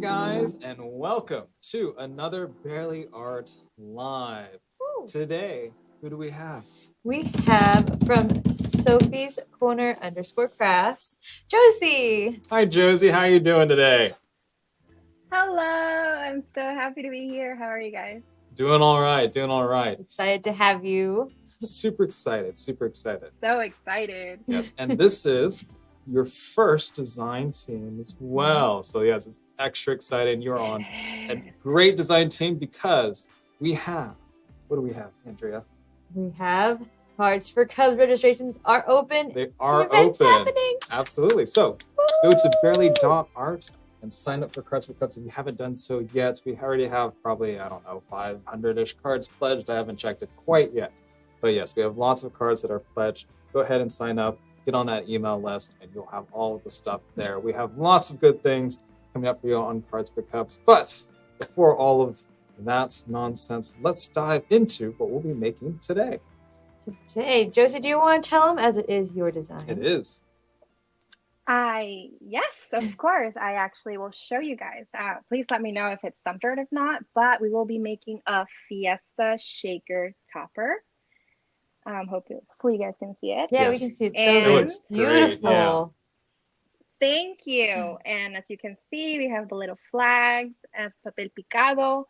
guys, and welcome to another Barely Art Live. Woo. Today, who do we have? We have from Sophie's Corner _crafts, Josie. Hi, Josie. How are you doing today? Hello. I'm so happy to be here. How are you guys? Doing all right. Doing all right. Excited to have you. Super excited. Super excited. So excited. Yes, and this is your first design team as well. So yes, it's extra exciting. You're on a great design team because we have, what do we have, Andrea? We have Cards for Cubs registrations are open. They are The event's open. happening. Absolutely. So go to barely.art and sign up for Cards for Cubs if you haven't done so yet. We already have probably, I don't know, 500-ish cards pledged. I haven't checked it quite yet. But yes, we have lots of cards that are pledged. Go ahead and sign up. Get on that email list and you'll have all of the stuff there. We have lots of good things coming up for you on Cards for Cubs. But before all of that nonsense, let's dive into what we'll be making today. Today, Josie, do you want to tell them as it is your design? It is. Yes, of course. I actually will show you guys. Please let me know if it's centered, if not. But we will be making a Fiesta Shaker topper. Hopefully you guys can see it. Yeah, Yes. we can see it. And- So It looks great, beautiful. yeah. Thank you. And as you can see, we have the little flags and papel picado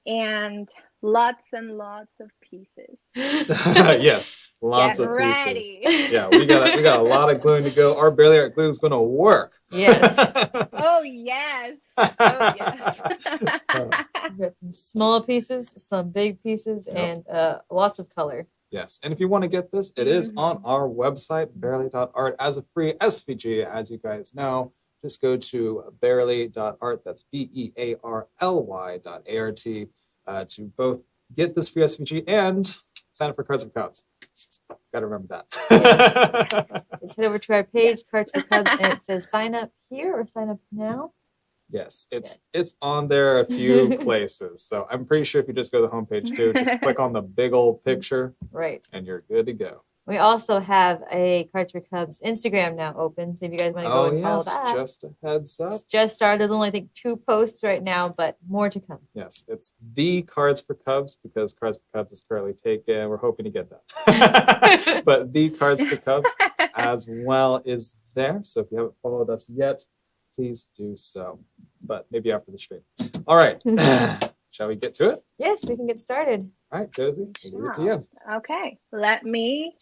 and lots and lots of pieces. Yes, lots Get of ready. pieces. Yeah, we got a lot of gluing to go. Our Barely Art glue is going to work. Yes. Oh, yes. Oh, yes. We've got some small pieces, some big pieces, Yep. and lots of color. Yes, and if you want to get this, it is on our website, barely.art, as a free SVG, as you guys know. Just go to barely.art, that's BEARLY.ART, to both get this free SVG and sign up for Cards for Cubs. Got to remember that. Let's head over to our page, Cards for Cubs, and it says sign up here or sign up now. Yes, it's on there a few places. So I'm pretty sure if you just go to the homepage too, just click on the big old picture Right. and you're good to go. We also have a Cards for Cubs Instagram now open, so if you guys want to go and follow that. Just a heads up. It's just started. There's only, I think, 2 posts right now, but more to come. Yes, it's the Cards for Cubs because Cards for Cubs is currently taken. We're hoping to get that. But the Cards for Cubs as well is there. So if you haven't followed us yet, please do so. But maybe after the stream. All right. Shall we get to it? Yes, we can get started. All right, Josie, we'll leave it to you. Okay, let me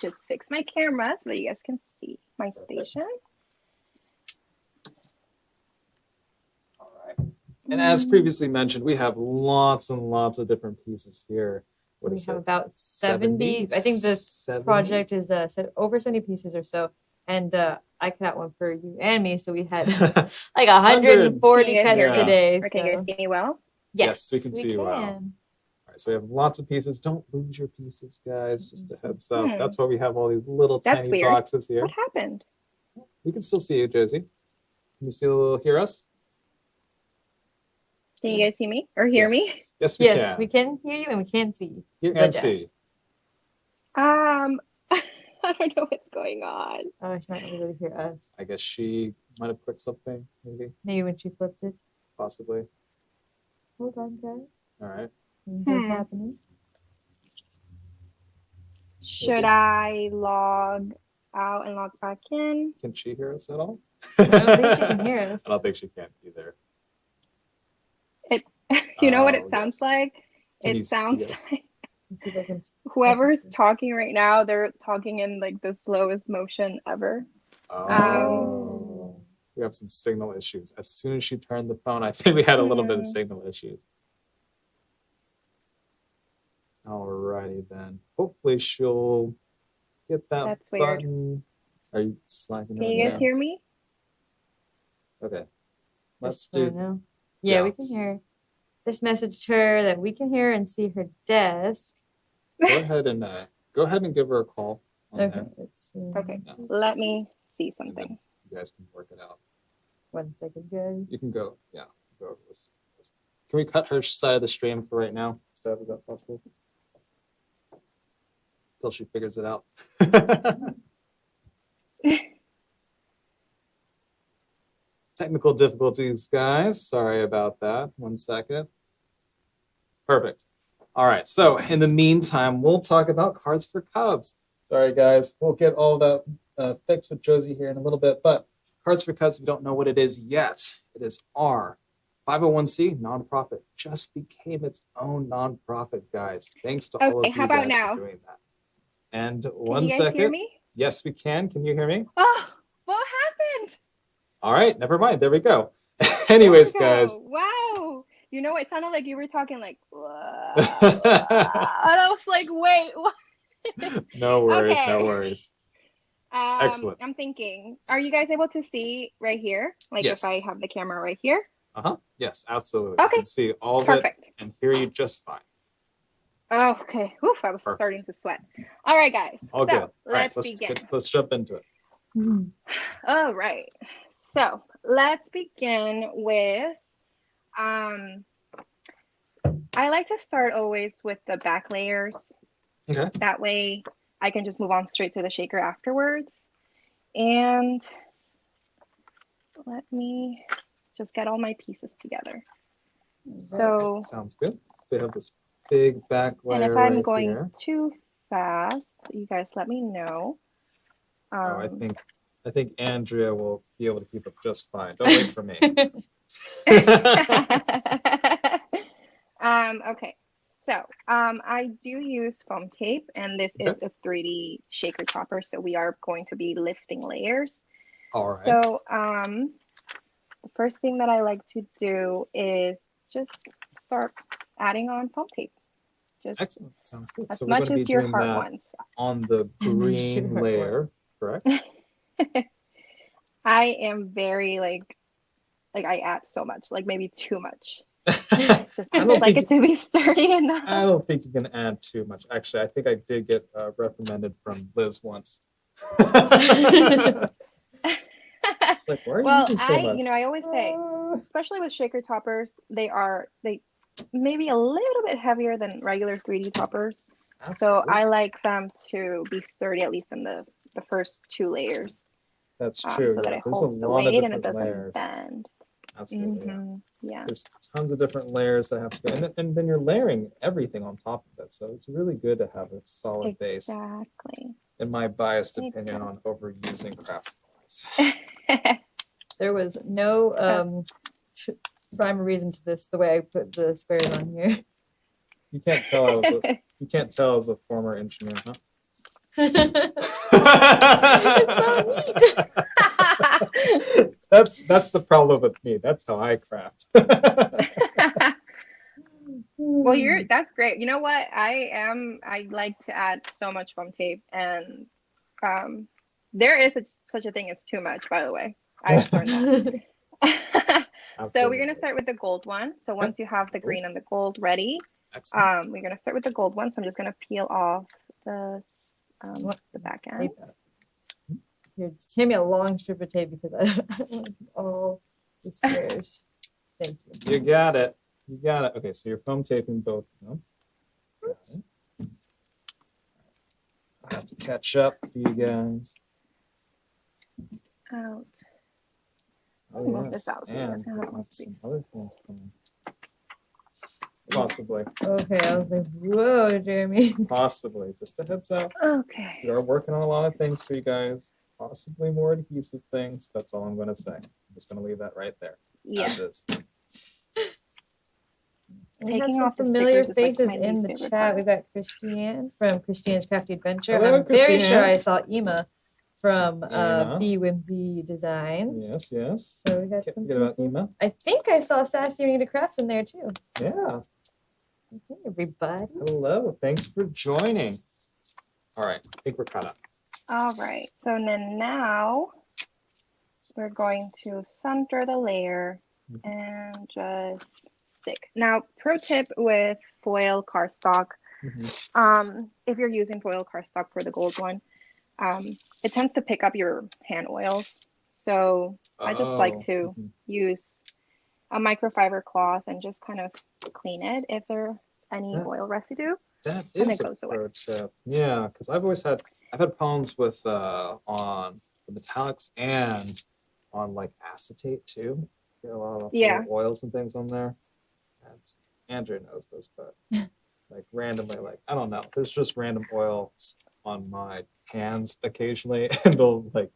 just fix my camera so that you guys can see my station. All right. And as previously mentioned, we have lots and lots of different pieces here. What We is have it? about 70. I think the 70? project is over 70 pieces or so. And I cut out one for you and me, so we had like 140 Can you guys cuts hear me? today. Or can you guys So. see me well? Yes, we can see you well. can. All right, so we have lots of pieces. Don't lose your pieces, guys. Just a heads up. Hmm. That's why we have all these little That's tiny weird. boxes here. What happened? We can still see you, Josie. Can you still hear us? Can you guys see me or hear me? Yes, we Yes, can. we can hear you and we can see you. Hear the and see. desk. I don't know what's going on. Oh, she might not really hear us. I guess she might have clicked something, maybe, Maybe when she flipped it. possibly. Hold on, guys. All right. What's happening? Should I log out and log back in? Can she hear us at all? I don't think she can hear us. I don't think she can either. You know what Oh, it sounds yes. like? Can you It see sounds us? like See if I can- whoever's talking right now, they're talking in like the slowest motion ever. Oh. We have some signal issues. As soon as she turned the phone, I think we had a little bit of signal issues. Alrighty then. Hopefully she'll get that That's weird. button. Are you slacking Can out you guys now? hear me? Okay. Let's Just so I do. know. Yeah, we can yes. hear. Just messaged her that we can hear and see her desk. Go ahead and give her a call. On Okay, there. let's see. Okay, Yeah. let me see something. You guys can work it out. 1 second, guys. You can go. Yeah. Go over this. Can we cut her side of the stream for right now? Steph, is that possible? Till she figures it out. Technical difficulties, guys. Sorry about that. 1 second. Perfect. All right. So in the meantime, we'll talk about Cards for Cubs. Sorry, guys. We'll get all that fixed with Josie here in a little bit. But Cards for Cubs, if you don't know what it is yet, it is our 501c nonprofit. Just became its own nonprofit, guys. Thanks to all of Okay, you how about guys now? for doing that. And Can one you guys second. hear me? Yes, we can. Can you hear me? Oh, what happened? All right. Never mind. There we go. Anyways, There we go. guys. Wow. You know, it sounded like you were talking like, and I was like, wait, what? No worries. Okay. No worries. Excellent. I'm thinking, are you guys able to see right here? Like Yes. if I have the camera right here? Yes, absolutely. Okay. You can see all of Perfect. it and hear you just fine. Oh, okay. Oof, I was Perfect. starting to sweat. All right, guys. All so good. All right, let's begin. let's jump into it. Mhm. All right. So let's begin with I like to start always with the back layers. Okay. That way I can just move on straight to the shaker afterwards. And let me just get all my pieces together. So, Sounds good. We have this big back layer and if I'm right going here. too fast, you guys let me know. I think Andrea will be able to keep up just fine. Don't wait for me. Okay, so I do use foam tape, and this is a 3D shaker topper, so we are going to be lifting layers. All right. So the first thing that I like to do is just start adding on foam tape. Just Excellent. Sounds good. as So much we're going as to be your doing heart that wants. on the green heart layer, correct? I am very like I add so much, like maybe too much. Just I I don't like think it to be sturdy enough. I don't think you can add too much. Actually, I think I did get reprimanded from Liz once. It's like, why are you Well, using so much? I always say, especially with shaker toppers, they maybe a little bit heavier than regular 3D toppers. Absolutely. So I like them to be sturdy, at least in the first 2 layers. That's true. So that it There's holds a the lot of weight and it different doesn't layers. bend. Absolutely. Yeah. There's tons of different layers that have to go, and then you're layering everything on top of it. So it's really good to have a solid base. Exactly. In my biased opinion on overusing craft supplies. There was no rhyme or reason to this. The way I put the squares on here. You can't tell I was a former engineer, huh? It's so neat. That's the problem with me. That's how I craft. Well, that's great. You know what? I like to add so much foam tape, and there is such a thing as too much, by the way. I've learned that. So we're gonna start with the gold one. So once you have the green and the gold ready, we're gonna start with the gold one. So I'm just gonna peel off the back end. Here, just hand me a long strip of tape because I don't want all the squares. Thank you. You got it. You got it. Okay, so you're foam taping both of them. Oops. I have to catch up for you guys. Out. Oh, Move yes. this out so you guys And can have more some space. other things coming. Possibly. Okay, I was like, whoa, Jeremy. Possibly. Just a heads up. Okay. We are working on a lot of things for you guys. Possibly more adhesive things. That's all I'm going to say. I'm just going to leave that right there. Yes. As is. We have Taking some off the familiar stickers is, like, faces my in least the favorite chat. part. We've got Christiane from Christiane's Crafty Adventure. Hello, I'm very Christiane. sure I saw Ema from Ema. B Whimsy Designs. Yes, yes. So we got Can't some forget about people. Ema. I think I saw Sassy Anita Crafts in there too. Yeah. Okay, everybody. Hello. Thanks for joining. All right. I think we're caught up. All right. So then now we're going to center the layer and just stick. Now, pro tip with foil cardstock, if you're using foil cardstock for the gold one, it tends to pick up your hand oils. So I just like to use a microfiber cloth and just kind of clean it if there's any oil residue. That And is it a goes away. pro tip. Yeah, because I've had problems with on the metallics and on like acetate too. Get a lot of Yeah. little oils and things on there. And Andrew knows this, but like randomly, like I don't know, there's just random oils on my hands occasionally, and they'll like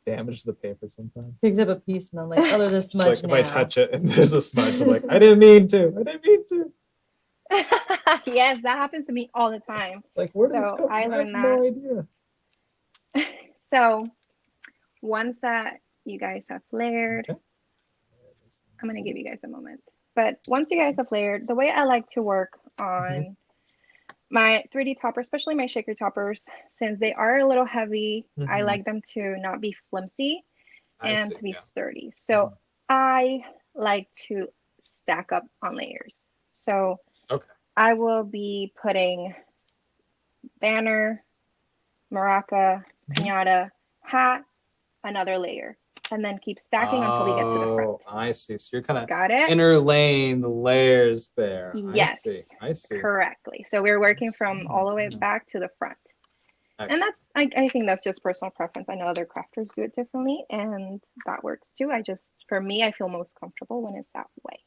damage the paper sometimes. Picks up a piece and I'm like, oh, there's a Just smudge like now. if I touch it and there's a smudge, I'm like, I didn't mean to. I didn't mean to. Yes, that happens to me all the time. Like, where did this So go? I I have learned no idea. So once that you guys have layered, Okay. I'm going to give you guys a moment. But once you guys have layered, the way I like to work on my 3D topper, especially my shaker toppers, since they are a little heavy, I like them to not be flimsy and to be sturdy. So I like to stack up on layers. So I will be putting banner, maraca, piñata, hat, another layer, and then keep stacking until we get to the front. I see. So you're kind of Got it? interlaying the layers there. Yes. I see. Correctly. So we're working from all the way back to the front. Excellent. And I think that's just personal preference. I know other crafters do it differently, and that works too. For me, I feel most comfortable when it's that way.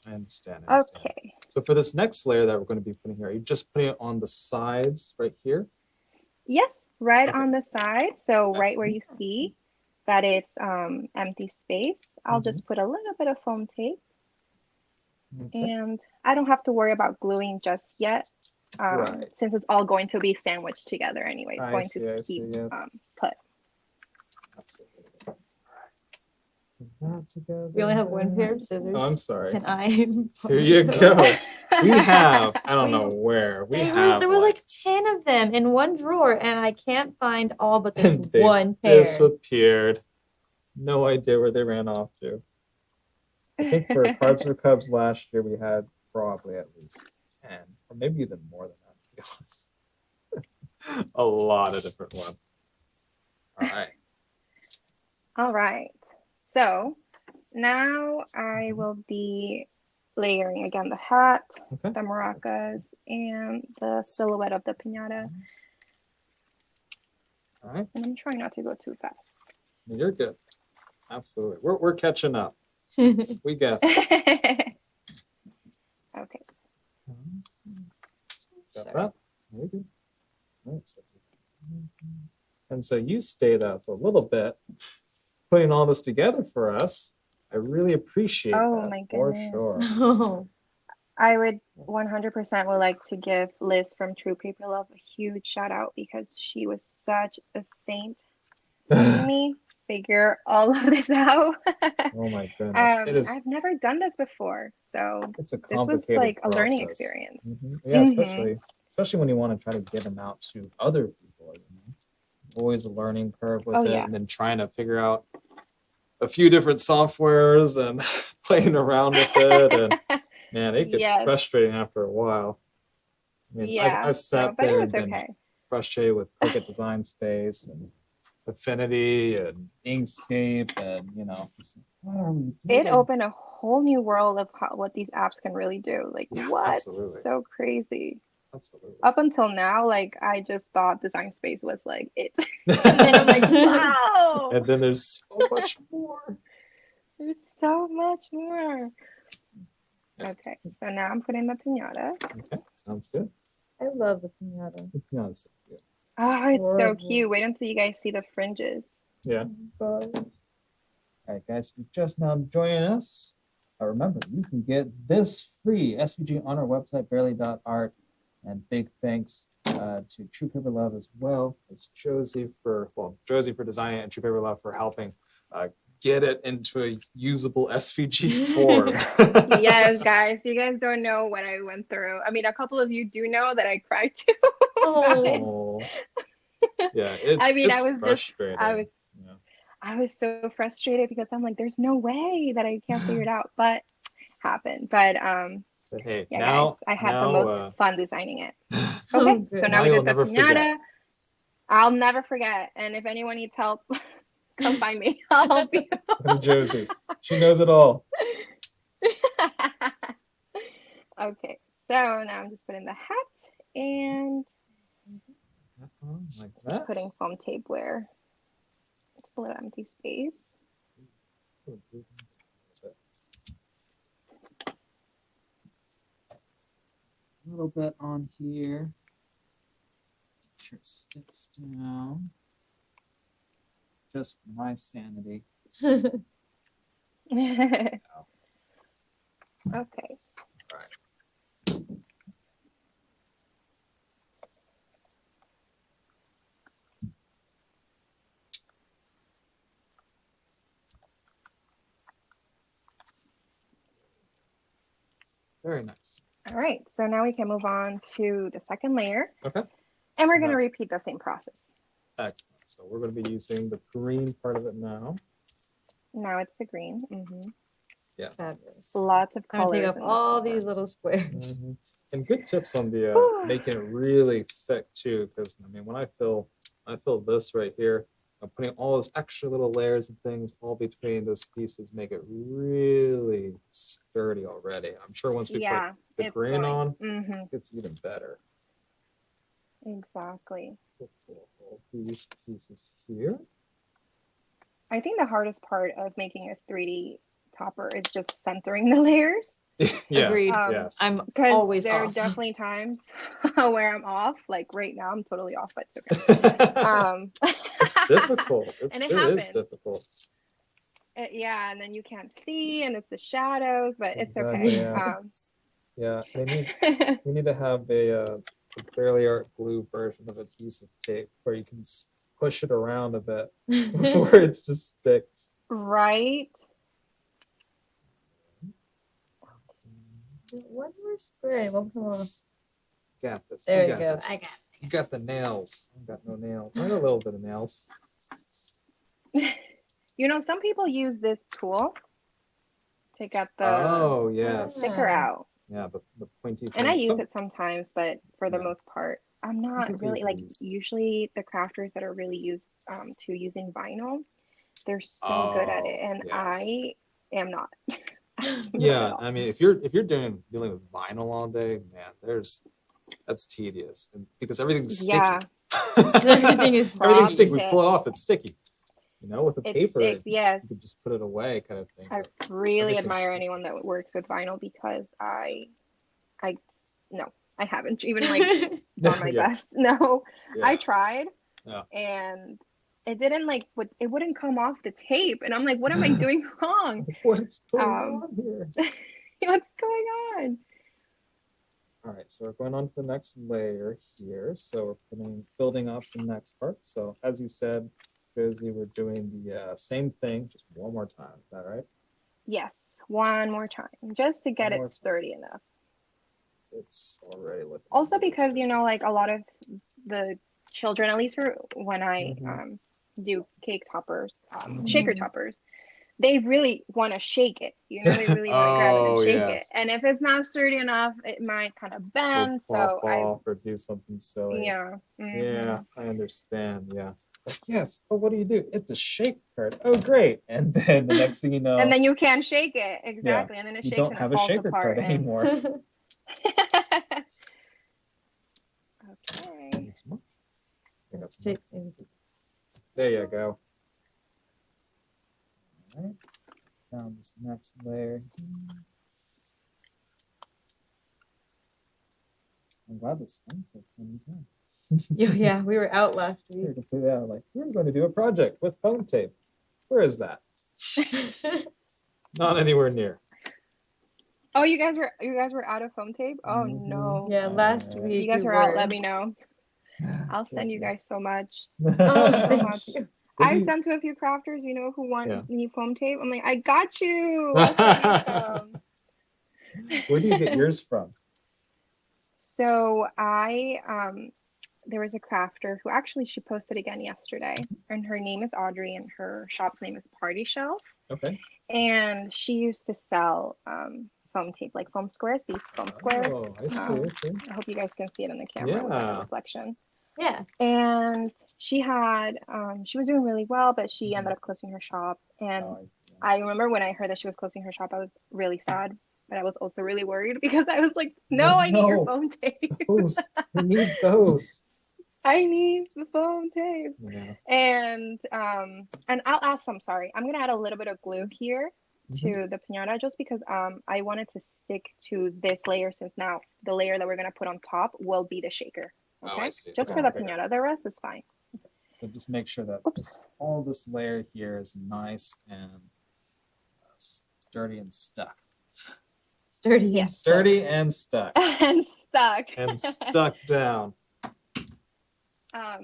I understand. Okay. So for this next layer that we're going to be putting here, are you just putting it on the sides right here? Yes, right on the side. So right where you see that it's empty space, I'll just put a little bit of foam tape. And I don't have to worry about gluing just yet, since it's all going to be sandwiched together anyway. It's going to keep put. Absolutely. All right. We only have one pair of scissors. Oh, I'm sorry. Can I? Here you go. We have, I don't know where. There was like 10 of them in one drawer, and I can't find all but this one pair. Disappeared. No idea where they ran off to. I think for Cards for Cubs last year, we had probably at least 10, or maybe even more than that, to be honest. A lot of different ones. All right. All right. So now I will be layering again the hat, the maracas, and the silhouette of the piñata. All right. And I'm trying not to go too fast. You're good. Absolutely. We're catching up. We got this. Okay. Got that? Very good. Right. And so you stayed up a little bit putting all this together for us. I really appreciate that. My for goodness. sure. I would 100% would like to give Liz from True Paper Love a huge shout out because she was such a saint helping me figure all of this out. Oh my goodness. I've never done this before, so it's a this was complicated like a learning process. experience. Yeah, especially when you want to try to get them out to other people. Always a learning curve with it, and then trying to figure out a few different softwares and playing around with it, and man, it gets frustrating after a while. I mean, I've sat there and been frustrated with Cricut Design Space and Affinity and Inkscape, and it opened a whole new world of what these apps can really do. Like, what? Absolutely. So crazy. Absolutely. Up until now, like I just thought Design Space was like it. And then I'm like, wow. And then there's so much more. There's so much more. Okay, so now I'm putting the piñata. Okay, sounds good. I love the piñata. The piñata's so good. Oh, it's so cute. Wait until you guys see the fringes. Yeah. All right, guys, if you're just now joining us, remember, you can get this free SVG on our website, barely.art. And big thanks to True Paper Love as well as Josie for designing it and True Paper Love for helping get it into a usable SVG form. Yes, guys, you guys don't know what I went through. I mean, a couple of you do know that I cried too. Yeah, it's frustrating. I was so frustrated because I'm like, there's no way that I can't figure it out, but happened. But hey, yeah, now guys, I had the most fun designing it. Okay, so now we did the piñata. I'll never forget. And if anyone needs help, come find me. I'll help you. Josie, she knows it all. Okay, so now I'm just putting the hat and like that. just putting foam tape where it's a little empty space. A little bit on here. Make sure it sticks down. Just for my sanity. Okay. Right. Very nice. All right, so now we can move on to the second layer. Okay. And we're going to repeat the same process. Excellent. So we're going to be using the green part of it now. Now it's the green. Yeah. Fabulous. Lots of I'm gonna colors. take up in this all color. these little squares. And good tips on the making it really thick too, because I mean when I fill this right here, I'm putting all those extra little layers and things all between those pieces, make it really sturdy already. I'm sure once we put the green on, it's even better. Exactly. So pull all these pieces here. I think the hardest part of making a 3D topper is just centering the layers. Yes, Agreed. yes. I'm Because always there are off. definitely times where I'm off. Like right now, I'm totally off, but it's okay. It's difficult. And it It is happens. difficult. Yeah, and then you can't see, and it's the shadows, but it's Exactly, okay. yeah. We need to have a Brayer Art glue version of adhesive tape where you can push it around a bit before it just sticks. Right? One more square and we'll come off. Got this. There you got go. this. I got You got the nails. I got no nails. I got a little bit of nails. You know, some people use this tool to get the Oh yes. sticker out. Yeah, the pointy thing. And I use it sometimes, but for the Yeah. most part, I'm not people really use like these. usually the crafters that are really used to using vinyl, they're so good at it, and yes. I am not. Not Yeah, at all. I mean, if you're dealing with vinyl all day, man, that's tedious, and because everything's sticky. Yeah. Everything is Everything's sticky. sticky. We pull it off, it's sticky. You know, with the It paper, sticks, yes. you can just put it away, kind of thing. I but really everything's admire sticky. anyone that works with vinyl because no, I haven't even like done my Yeah. best. No, Yeah. I tried, Yeah. and it didn't it wouldn't come off the tape, and I'm like, what am I doing wrong? What's going on here? What's going on? All right, so we're going on to the next layer here. So we're building up the next part. So as you said, Josie, we're doing the same thing, just one more time. Is that right? Yes, one more time, just to get One more it time. sturdy enough. It's already looking. Also really because, sturdy. you know, like a lot of the children, at least for when I Mhm. do cake toppers, Mhm. shaker toppers, they really want to shake it. You know, they really want to grab it and Oh, shake yes. it. And if it's not sturdy enough, it might kind of Or bend. pop So off or do something silly. yeah. Yeah, I understand. Yeah. Like, yes, but what do you do? It's a shake card. Oh, great. And then the next thing you know, And then you can't shake it. Exactly. And then it you shakes don't and have it a falls shaker apart. card anymore. Okay. Need some more? I got some Take- more. There you go. All right. Down this next layer. I'm glad this phone took any time. Yeah, we were out last We were week. completely out, like, we're going to do a project with phone tape. Where is that? Not anywhere near. Oh, you guys were out of foam tape? Oh Mhm. no. Yeah, last Alright. If week you guys we were out, let me know. I'll Yeah, send you yeah. guys so much. Oh, So thank much. you. What do I've you- sent to a few crafters, you know, who want Yeah. me foam tape. I'm like, I got you. I'll send you some. Where do you get yours from? So there was a crafter who actually she posted again yesterday, and her name is Audrey, and her shop's name is Party Shelf, Okay. and she used to sell foam tape, like foam squares, these foam squares. Oh, I see. I see. I hope you guys can see it in the camera with the Yeah. reflection. Yeah. And she had she was doing really well, but she ended up closing her shop. And Oh, I see. I remember when I heard that she was closing her shop, I was really sad, but I was also really worried because I was like, no, I need your No. foam tape. Those. We need those. I need the foam tape. Yeah. And I'll add some, sorry. I'm gonna add a little bit of glue here Mm-hmm. to the piñata just because I wanted to stick to this layer since now the layer that we're gonna put on top will be the shaker. Oh, Okay? I see. Just Okay, for the okay. piñata. The rest is fine. So just make sure that Oops. all this layer here is nice and sturdy and stuck. Sturdy Yeah. and stuck. Sturdy and stuck. And stuck. And stuck down.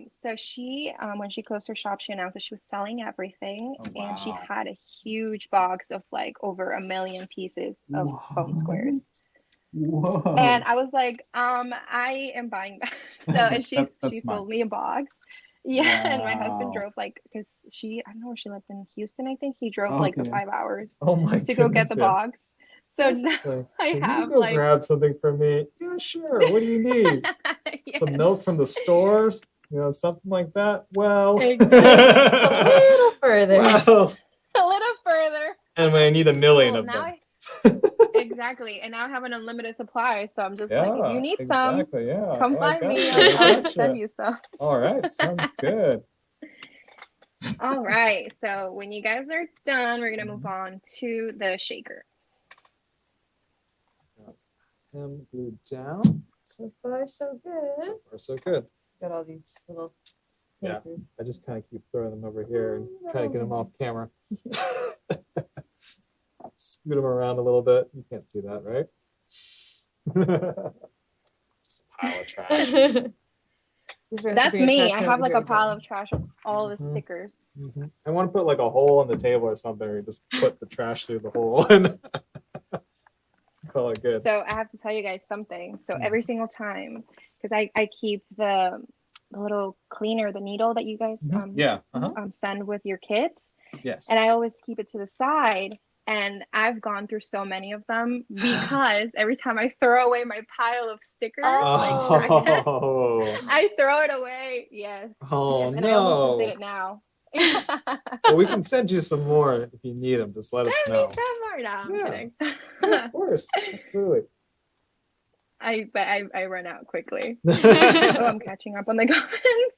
So she, when she closed her shop, she announced that she was selling everything, Oh, and she wow. had a huge box of like over 1 million pieces of foam squares. Whoa. And I was like, I am buying that. So and she That's mine. sold me a box. Yeah, and my husband Wow. drove like because I don't know where she lived in Houston. I think he drove like the Okay. 5 hours Oh my to go get goodness, the yeah. box. So now It's like, I can have you go like grab something for me? Yeah, sure. What do you need? Yes. Some milk from the stores? You know, something like that? Well, Exactly. It's a little further. well, A little further. and I need 1 million Well, of now them. exactly. And now I have an unlimited supply. So I'm just like, if Yeah, you need some, exactly. Yeah. come Oh, I find me. gotcha, I I'll gotcha. send you some. All right. Sounds good. All right. So when you guys are done, we're going to move on to the shaker. Him glued down. So far, so good. So far, so good. Got all these little Yeah. papers. I just kind of keep throwing them over here and try to get them off camera. Scoot them around a little bit. You can't see that, right? Just a pile of trash. That's me. I have like a pile of trash of all the Mhm. stickers. I want to put like a hole in the table or something, or you just put the trash through the hole and call it good. So I have to tell you guys something. So every single time, because I keep the little cleaner, the needle that you guys Yeah. send with your kits, Yes. and I always keep it to the side. And I've gone through so many of them because every time I throw away my pile of stickers, Oh. I throw it away. Yes. Oh, Yes. And I almost just did no. it now. Well, we can send you some more if you need them. Just let us Send me know. some more. No, I'm Yeah. kidding. Yeah, of course. Absolutely. But I run out quickly. Oh, I'm catching up on the comments.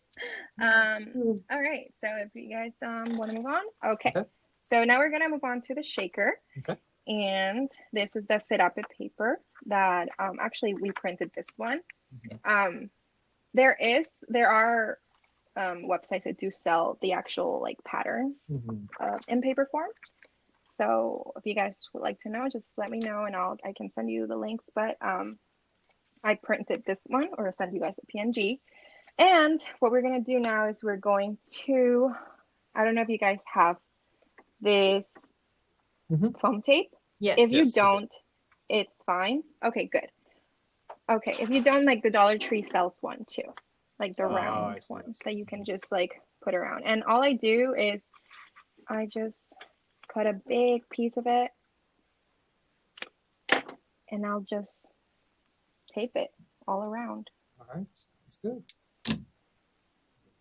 All right. So if you guys want to move on, okay. So now we're gonna move on to the shaker. Okay. And this is the serape paper that actually we printed this one. There are websites that do sell the actual like pattern in paper form. So if you guys would like to know, just let me know and I can send you the links. But I printed this one or send you guys a PNG. And what we're gonna do now is we're going to, I don't know if you guys have this foam tape. Yes. If you don't, it's fine. Okay, good. Okay, if you don't, like the Dollar Tree sells one too, like the round ones that you can just like put around. And all I do is I just cut a big piece of it and I'll just tape it all around. All right, sounds good.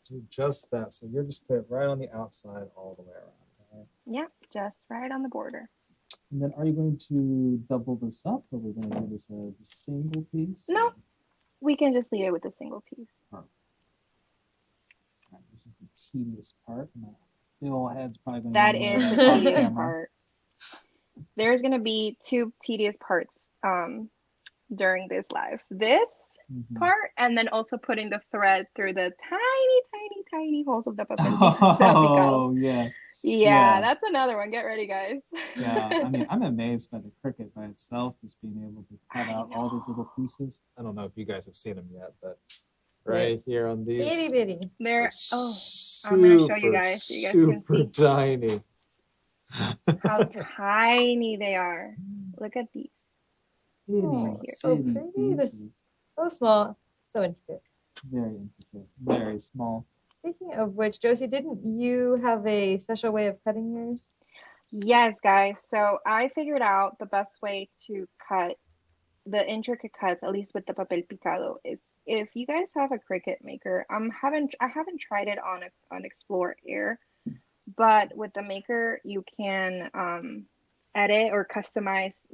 Do just that. So you're just put it right on the outside all the way around. Right? Yep, just right on the border. And then are you going to double this up, or are we going to do this as a single piece? No, we can just leave it with a single piece. Perfect. All right, this is the tedious part. My big old head's probably going to That is the tedious part. There's going to be 2 tedious parts during this live. This part, and then also putting the thread through the tiny holes of the papel. Oh, yes. Yeah, that's another one. Get ready, guys. Yeah, I mean, I'm amazed by the Cricut by itself, just being able to cut out all these little pieces. I don't know if you guys have seen them yet, but right here on these. Itty bitty. They're I'm gonna show you guys so you guys can see tiny. how tiny they are. Look at these. Oh, so pretty. This so small, so intricate. Very intricate, very small. Speaking of which, Josie, didn't you have a special way of cutting yours? Yes, guys. So I figured out the best way to cut the intricate cuts, at least with the papel picado, is if you guys have a Cricut maker. I haven't tried it on Explore Air, but with the maker you can edit or customize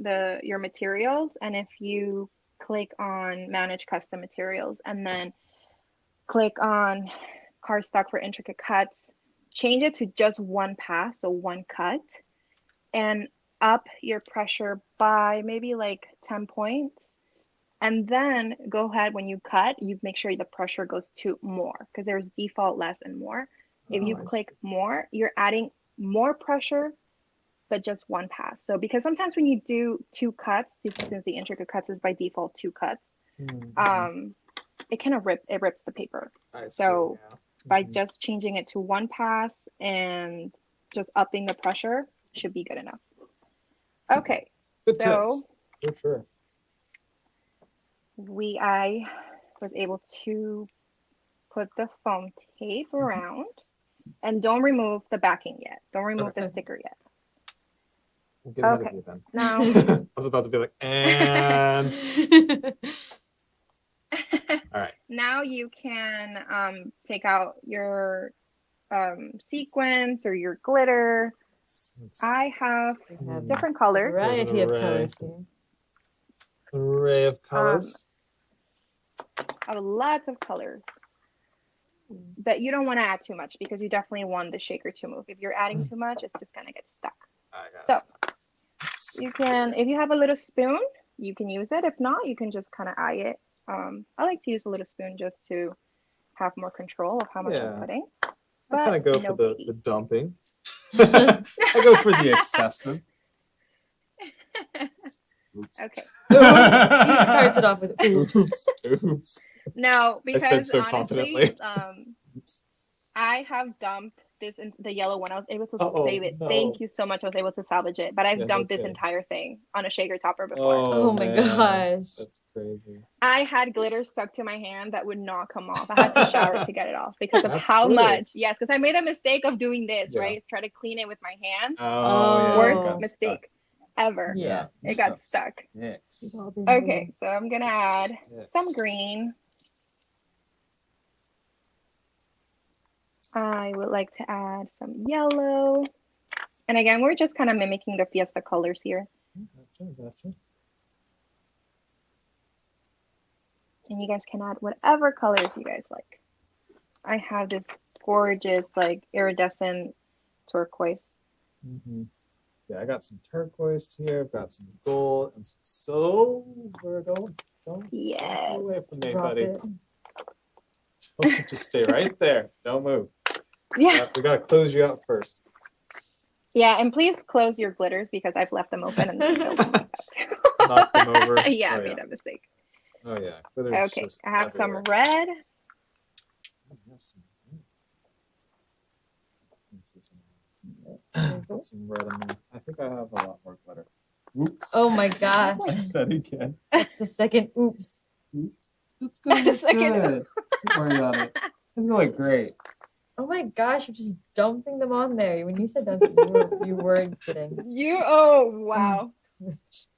your materials, and if you click on manage custom materials and then click on cardstock for intricate cuts, change it to just one pass, so one cut, and up your pressure by maybe like 10 points. And then go ahead when you cut, you make sure the pressure goes to more because there's default less and more. If you click more, you're adding more pressure, but just one pass. So because sometimes when you do two cuts, since the intricate cuts is by default two cuts, it kind of rips the paper. So by just changing it to one pass and just upping the pressure should be good enough. Okay, Good so tips. For sure. I was able to put the foam tape around, and don't remove the backing yet. Don't remove the sticker yet. We'll get ahead of you then. Now I was about to be like, and all right. now you can take out your sequins or your glitter. I have different colors. Variety of colors here. Array of colors. I have lots of colors, but you don't want to add too much because you definitely want the shaker to move. If you're adding too much, it's just gonna get stuck. So you can, if you have a little spoon, you can use it. If not, you can just kind of eye it. I like to use a little spoon just to have more control of how much I'm putting. I kind of go for the dumping. I go for the excessive. Oops. Okay. Oops. He starts it off with oops. Oops. No, because I said so honestly, confidently. I have dumped this in the yellow one. I was able to save it. No. Thank you so much. I was able to salvage it, but I've dumped this entire thing on a shaker topper before. Oh my gosh. That's crazy. I had glitter stuck to my hand that would not come off. I had to shower to get it off because of That's how good. much. Yes, because I made a mistake of doing this, Yeah. right? Try to clean it with my hand. Oh, Worst it got mistake ever. Yeah. It got stuck. Yes. Okay, so I'm gonna add some green. I would like to add some yellow. And again, we're just kind of mimicking the Fiesta colors here. Gotcha. And you guys can add whatever colors you guys like. I have this gorgeous, like, iridescent turquoise. Yeah, I got some turquoise here. I've got some gold and some silver. Don't Yes. get away from me, Drop buddy. it. Don't, just stay right there. Don't move. Yeah. We gotta close you out first. Yeah, and please close your glitters because I've left them open and they don't like that too. Knock them over. Yeah, Oh, I made a mistake. Oh yeah. Glitter's Okay, just I have some everywhere. red. Yes. Got some red in there. I think I have a lot more glitter. Oops. Oh my gosh. I said again. That's the second oops. Oops. It's gonna look Second good. Don't worry about it. It's gonna look great. Oh my gosh, you're just dumping them on there. When you said dumping, you weren't kidding. Oh, wow.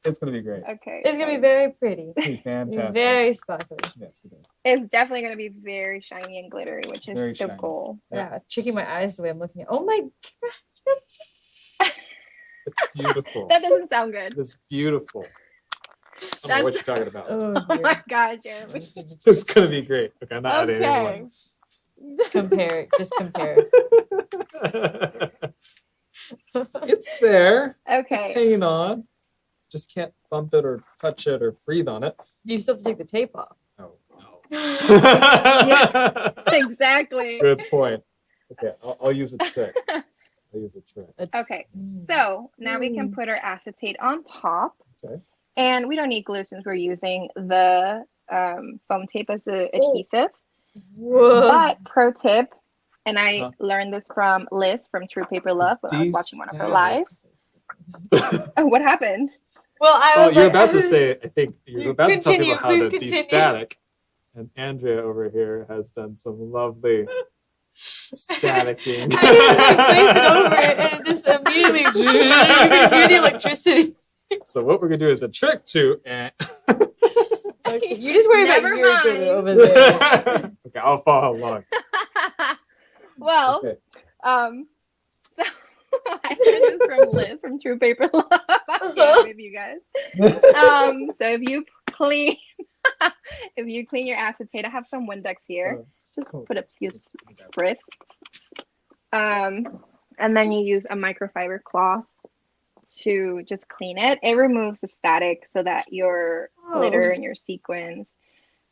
It's gonna be great. Okay. It's gonna be very pretty. It's gonna be fantastic. Very sparkly. Yes, it is. It's definitely going to be very shiny and glittery, which is Very the shiny. goal. Yeah, tricking my eyes the way I'm looking at. Oh my gosh. It's beautiful. That doesn't sound good. It's beautiful. I don't know what you're talking about. Oh, Oh dear. my God, Jeremy. It's gonna be great. Okay, I'm not adding Okay. anyone. Compare it. Just compare it. It's there. It's Okay. hanging on. Just can't bump it or touch it or breathe on it. You still have to take the tape off. Oh no. Yeah. Exactly. Good point. Okay, I'll use a trick. I'll use a trick. Okay. So now we can put our acetate on top. Okay. And we don't need glue since we're using the foam tape as an adhesive. Whoa. But pro tip, and I learned this from Liz from True Paper Love when I was watching one of her lives. Oh, what happened? Well, I Oh, was you're like, about to say, I think you're about to tell Continue, people how to please continue. de-static. And Andrea over here has done some lovely staticking. I just like placed it over it and it just immediately you could hear the electricity. So what we're gonna do is a trick to Okay, you just worry about Never your mind. glitter over there. Okay, I'll follow along. Well, Okay. so I heard this from Liz from True Paper Love. Yeah, with you guys. So if you clean your acetate, I have some Windex here. Just Oh, put a few that's- spritz. And then you use a microfiber cloth to just clean it. It removes the static so that your glitter and your sequins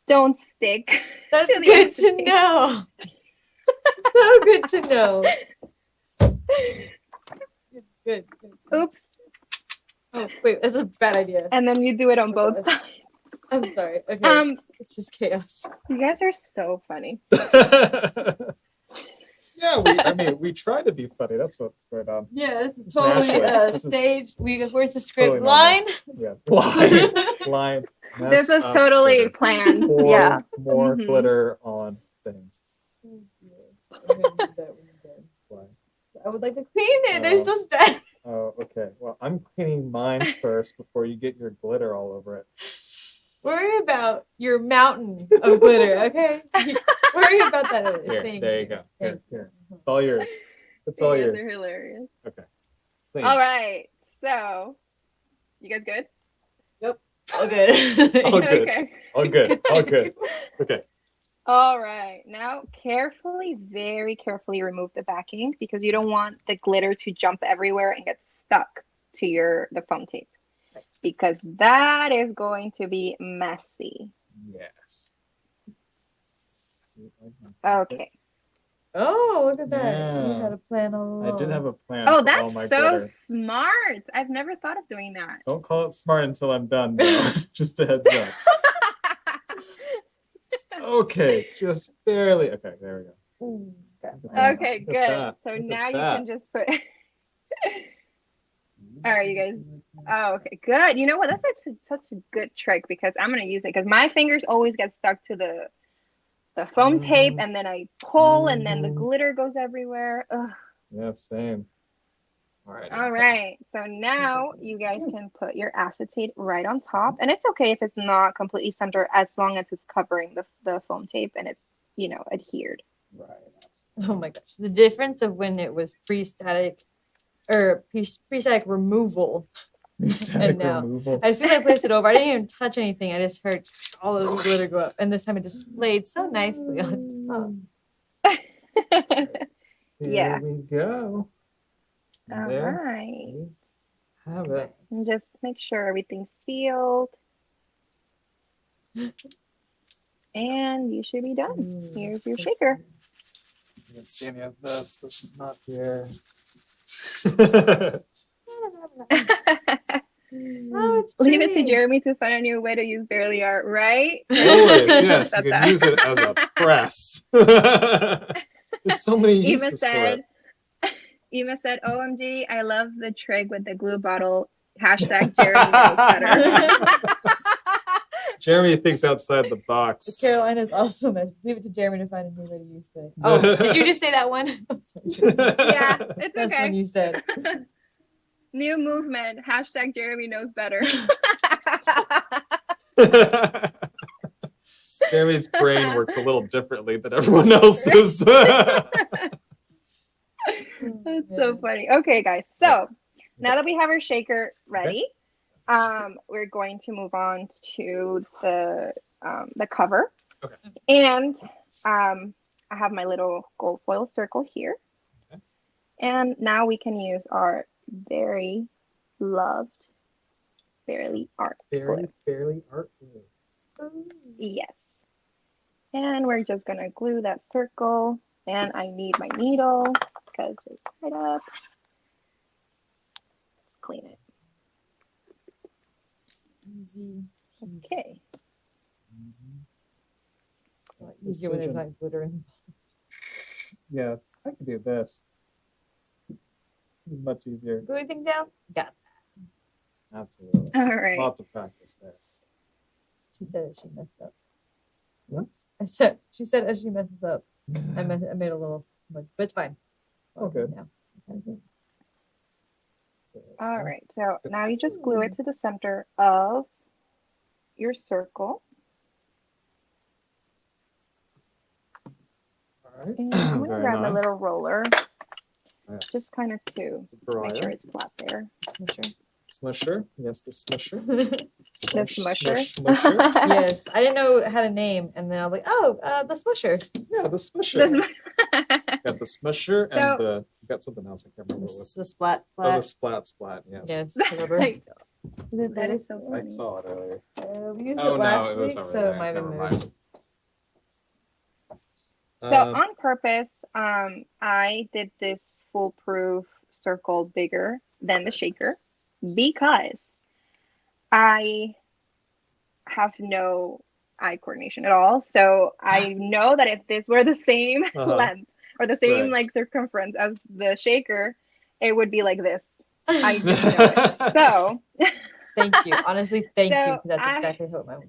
don't stick. That's to the good to acetate. know. So good to know. Good. Oops. Oh, wait, that's a bad idea. And then you do it on both Okay. sides. I'm sorry. Okay. It's just chaos. You guys are so funny. Yeah, we try to be funny. That's what's going on. Yeah, It's totally naturally. This is stage. Where's the script totally line? Yeah, line. This mess was up totally glitter. planned. Pour Yeah. more Mhm. glitter on things. Why? I would like to clean it. There's still static. Oh, okay. Well, I'm cleaning mine first before you get your glitter all over it. Worry about your mountain of glitter, okay? Worry about that other Here, thing. there you go. Thank Here. It's all yours. It's all You guys yours. are hilarious. Okay. Clean. All right. So, you guys good? All good. All good. Okay. All good. All good. Okay. All right. Now, very carefully remove the backing because you don't want the glitter to jump everywhere and get stuck to the foam tape. Because that is going to be messy. Yes. Okay. Oh, look at that. You Yeah. had a plan all along. I did have a plan. Oh, for all that's my so glitter. smart. I've never thought of doing that. Don't call it smart until I'm done, though. Just a heads up. Okay, just barely. Okay, there we go. Ooh, got Look mine. at Okay, that. good. Look at So that. now you Look at can just put. All right, you guys. Oh, okay, good. You know what? That's such a good trick because I'm gonna use it because my fingers always get stuck to the foam tape, and then I pull, and then the glitter goes everywhere. Ugh. Yeah, same. All right. All right. So now you guys can put your acetate right on top, and it's okay if it's not completely centered as long as it's covering the foam tape and it's adhered. Right. Oh my gosh. The difference of when it was pre-static or pre-static removal. Static And now- removal. As soon as I placed it over, I didn't even touch anything. I just heard all of the glitter go up. And this time it just laid so nicely on top. Yeah. Here we go. All There right. we have it. And just make sure everything's sealed. And you should be done. Here's your shaker. You didn't see any of this. This is not here. Oh, it's Leave it to pretty. Jeremy to find a new way to use Barely Art, right? Always, yes. You That's can that. use it as a press. There's so many Ema uses for said, it. OMG, I love the trig with the glue bottle. Hashtag Jeremy knows better. Jeremy thinks outside the box. Carolina's also mentioned. Leave it to Jeremy to find a new way to use it. Oh, did you just say that one? I'm sorry, Yeah, it's that's okay. when you said. New movement. Hashtag Jeremy knows better. Jeremy's brain works a little differently than everyone else's. That's so funny. Okay, guys. So now that we have our shaker ready, we're going to move on to the cover. Okay. And I have my little gold foil circle here. Okay. And now we can use our very loved Barely Art glue. Barely art glue. Yes. And we're just going to glue that circle. And I need my needle because it's tied up. Let's clean it. Easy. Okay. Easier when there's not glitter in. Yeah, I could do this. It's much easier. Glue anything down? Got it. Absolutely. All right. Lots of practice there. She said it. She messed up. Whoops. She said as she messes up. I made a little smudge, but it's fine. It's all Okay. good now. Okay. All right. So now you just glue it to the center of your circle. All right. And I'm going to Very grab my nice. little roller Yes. just kind of to It's a make sure Brayer. it's flat there. Smusher. Smusher. Yes, the smusher. Smush, smusher. smush, smusher. Yes, I didn't know it had a name, and then I was like, oh, the smusher. Yeah, the smusher. The sm- Got the smusher So- and the you got something else. I can't remember what it was. The splat Oh, the splat. splat. Yes. Yes, whatever. That is so I funny. saw it earlier. We used Oh it no, last it was week, over so there. it might have Never been mind. moved. So on purpose, I did this foolproof circle bigger than the shaker because I have no eye coordination at all. So I know that if this were the same length or the same like circumference as the shaker, it would be like this. I just know it. So Thank you. Honestly, thank you. So That's I- exactly how it went.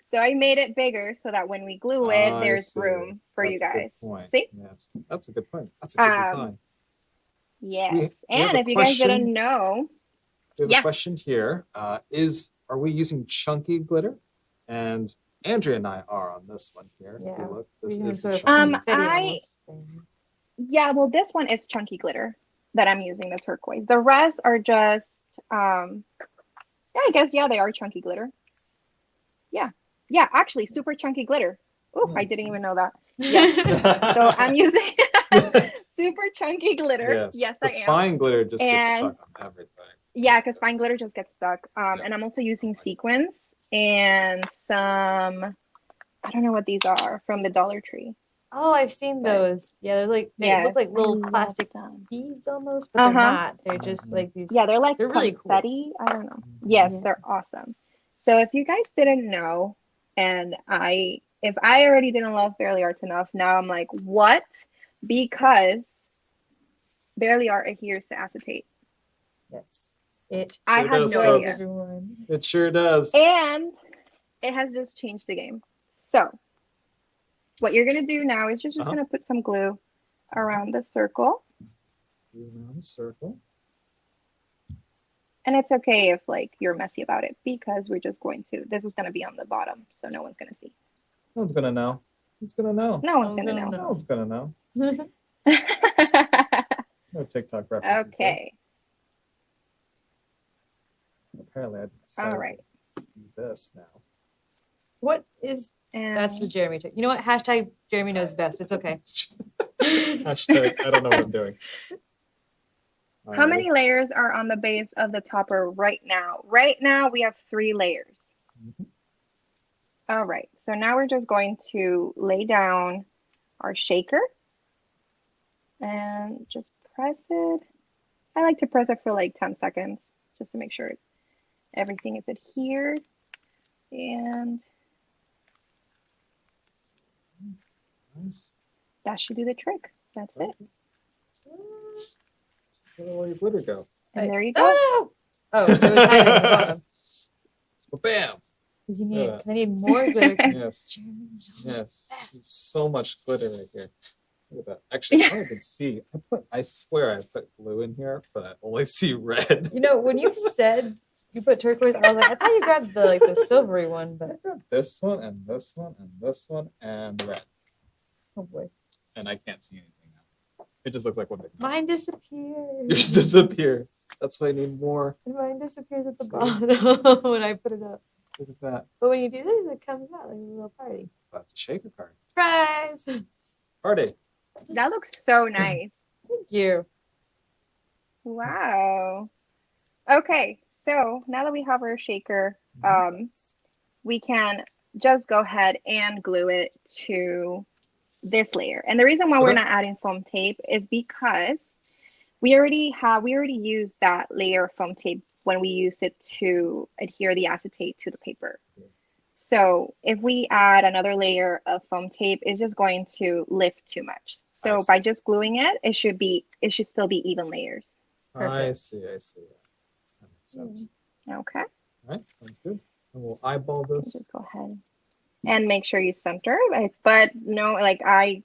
so I made it bigger so that when we glue it, I there's see. room for you That's a good guys. point. See? Yes, that's a good point. That's a good design. Yes. We have And a if you guys question. didn't know, We have Yes. a question here. Are we using chunky glitter? And Andrea and I are on this one here. If you Yeah. look, this Using is sort of chunky. confetti I- almost thing. yeah, well, this one is chunky glitter that I'm using, the turquoise. The rest are just, yeah, I guess, yeah, they are chunky glitter. Yeah. Yeah, actually, super chunky glitter. Oh, I didn't even know that. Yeah. So I'm using super chunky glitter. Yes, the I am. fine glitter just gets And- stuck on everything. Yeah, because fine glitter just gets stuck. And I'm also using sequins and some, I don't know what these are, from the Dollar Tree. Oh, I've seen But- those. Yeah, they're like they Yes, look like I little love plastic them. beads almost, but they're Uh-huh. not. They're just like these. Yeah, they're like They're really cool. confetti. I don't know. Yes, Yeah. they're awesome. So if you guys didn't know, and if I already didn't love Barely Arts enough, now I'm like, what? Because Barely Art adheres to acetate. Yes. It. I Sure had does, no folks. idea. Everyone. It sure does. And it has just changed the game. So what you're gonna do now is you're just gonna put some glue around the circle. Around the circle. And it's okay if like you're messy about it because we're just going to, this is gonna be on the bottom, so no one's gonna see. No one's gonna know. Who's gonna know? No one's No gonna one's know. gonna No one's gonna know. No TikTok references. Okay. Apparently, I All decided right. to do this now. What is that's the And Jeremy trick? You know what? Hashtag Jeremy knows best. It's okay. Hashtag, I don't know what I'm doing. how many layers are on the base of the topper right now? Right now we have 3 layers. Mhm. All right. So now we're just going to lay down our shaker and just press it. I like to press it for like 10 seconds just to make sure everything is adhered. And Nice. that should do the trick. That's it. Where did all your glitter go? And there you go. Oh no! Oh, it was hiding at the bottom. Well, bam! Because you need, Yeah. 'cause I need more glitter. 'cause Yes. Jeremy knows Yes. best. It's so much glitter right here. Look at that. Actually, I don't even see. I swear I put glue in here, but I only see red. You know, when you said you put turquoise, I was like, I thought you grabbed the silvery one, I but got this one and this one and this one and red. oh boy, And I can't see anything now. It just looks like one big mess. mine disappeared. Yours disappear. That's why I need more. Mine disappears at the See? bottom when I put it up. Look at that. But when you do this, it comes out like a little party. That's a shaker card. Surprise! Party. That looks so nice. Thank you. Wow. Okay, so now that we have our shaker, we can just go ahead and glue it to this layer. And the reason why we're Okay. not adding foam tape is because we already used that layer of foam tape when we used it to adhere the acetate to the paper. So if we add another layer of foam tape, it's just going to lift too much. I So see. by just gluing it, it should still be even layers. I see. I see. That makes sense. Okay. All right. Sounds good. And we'll eyeball this. Just go ahead and make sure you center. But no, like I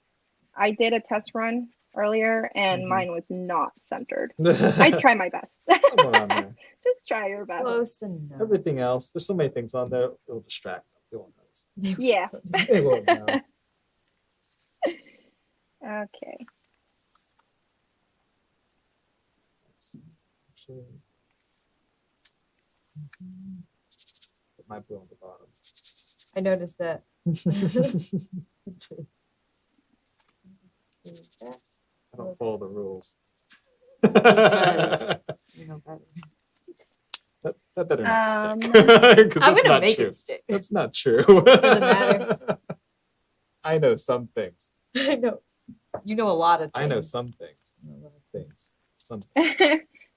did a test run earlier and Mhm. mine was not centered. I try my best. Somewhere on there. Just try your best. Close enough. Everything else, there's so many things on there, it'll distract them. They won't notice. Yeah. They won't know. Okay. Let's see. Actually, Put my blue on the bottom. I noticed that. I don't follow the rules. does. You know better. That better not stick. 'Cause I'm that's gonna not make true. it stick. That's not true. Doesn't matter. I know some things. I know. You know a lot of things. I know some things. I know a lot of things. Some.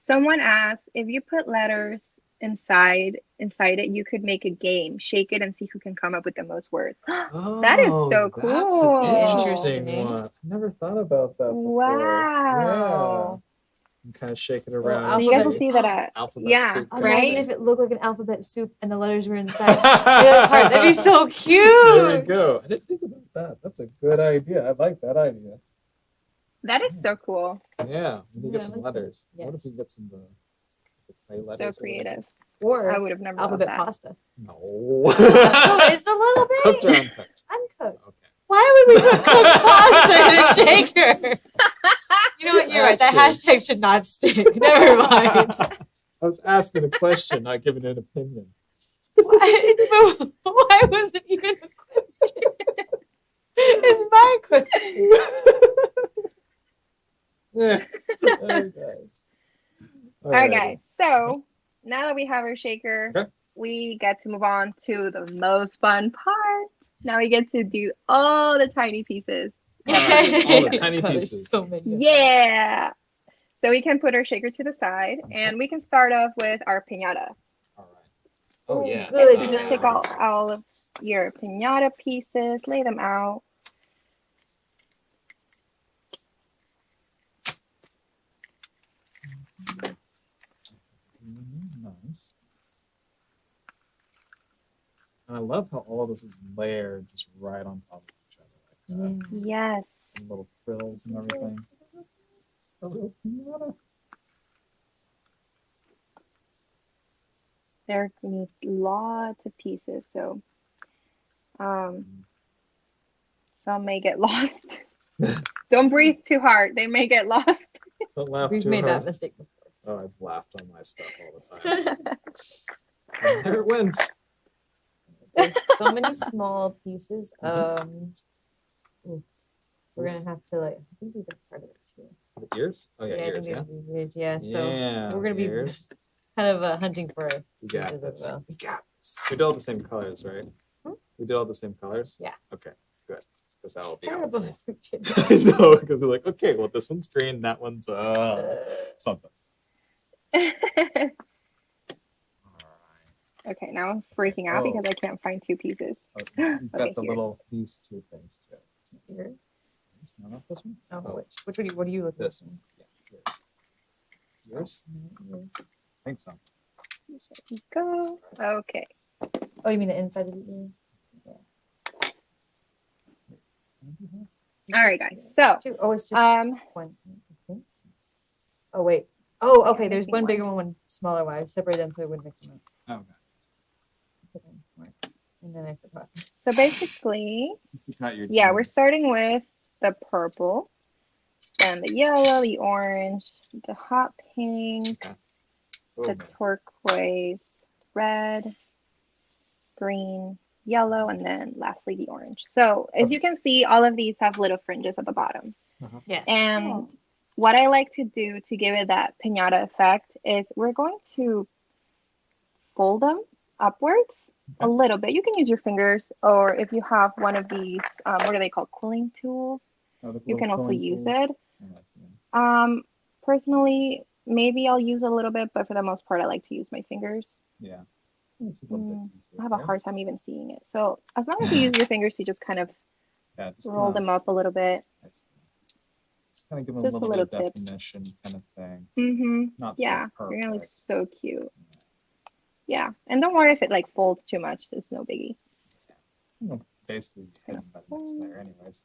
Someone asked if you put letters inside it, you could make a game. Shake it and see who can come up with the most words. That is so That's cool. an interesting Interesting. one. Never thought about that before. Wow. Yeah. And kind of shake it Well, around. So you guys will Alphabet. see that at Alphabet soup. Imagine right? if it looked like an alphabet soup and the letters were inside the card. That'd be so cute. There we go. I didn't think about that. That's a good idea. I like that idea. That is so cool. Yeah, we need to get Yeah, I some like that. letters. What if we Yes. get some the clay letters? So or whatever? creative. Or I would have never thought alphabet that. pasta. No. So it's a little bit Cooked or uncooked? uncooked. Okay. Why would we put cooked pasta in a shaker? You know what? Just You're right. That asking. hashtag should not stick. Never mind. I was asking a question, not giving an opinion. Why was it even a question? It's my question. Yeah. Oh, gosh. All right, Alrighty. guys. So now that we have our shaker, Okay. we get to move on to the most fun part. Now we get to do all the tiny pieces. Alright, all the tiny God, there's pieces. So many. Yeah. So we can put our shaker to the side, and we can start off with our piñata. All right. Oh, yeah. good. So just take all of your piñata pieces, lay them out. Nice. And I love how all of this is layered just right on top of each other like that. Yes. And little frills and everything. A little piñata. There need lots of pieces, so some may get lost. Don't breathe too hard; they may get lost. Don't laugh We've too made that hard. mistake before. Oh, I've laughed on my stuff all the time. And there it went. There's so many small pieces. Ooh, we're gonna have to like. I think we did part of it too. The ears? Oh, yeah, I ears, think yeah. we did ears, yeah. So Yeah, we're gonna be ears. kind of hunting for We got pieces as this. well. We got this. We did all the same colors, right? Hmm? We did all the same colors? Yeah. Okay, good. Because that will be Terrible. helpful. We did. I know, because they're like, okay, well, this one's green, that one's something. Okay, now I'm freaking out Oh. because I can't find two pieces. Okay, you've got Okay, the here. little, these two things too. Here. No, not this one? Oh, Oh. which one? What do you look This one. Yeah, yours. Yours? I think so. There we go. Okay. Oh, you mean the inside of the ears? All right, guys. So, Two. Oh, it's just um, one. Okay. Oh wait. Oh, okay. Yeah, There's missing one one. bigger one, one smaller one. I separated them so I wouldn't mix them up. Oh, okay. Put them somewhere. And then I forgot. so basically, You got your yeah, we're jeans. starting with the purple, then the yellow, the orange, the hot pink, Oh, the man. turquoise, red, green, yellow, and then lastly the orange. So as you can see, all of these have little fringes at the bottom. Yes. And what I like to do to give it that piñata effect is we're going to fold them upwards a little bit. You can use your fingers, or if you have one of these, what are they called? Quilling tools. Oh, the You little can also pulling use tools. it. I like them. Personally, maybe I'll use a little bit, but for the most part, I like to use my fingers. Yeah. It's a little bit easier. I have a yeah? hard time even seeing it. So as long as you use your fingers to just kind of Yeah, just roll them up a little bit. Just kind of give them Just a a little bit little of tips. definition kind of thing. Mm-hmm. Not Yeah, so you're gonna look perfect. so cute. Yeah, and don't worry if it like folds too much. It's no biggie. Well, basically, just kind of by the next layer anyways.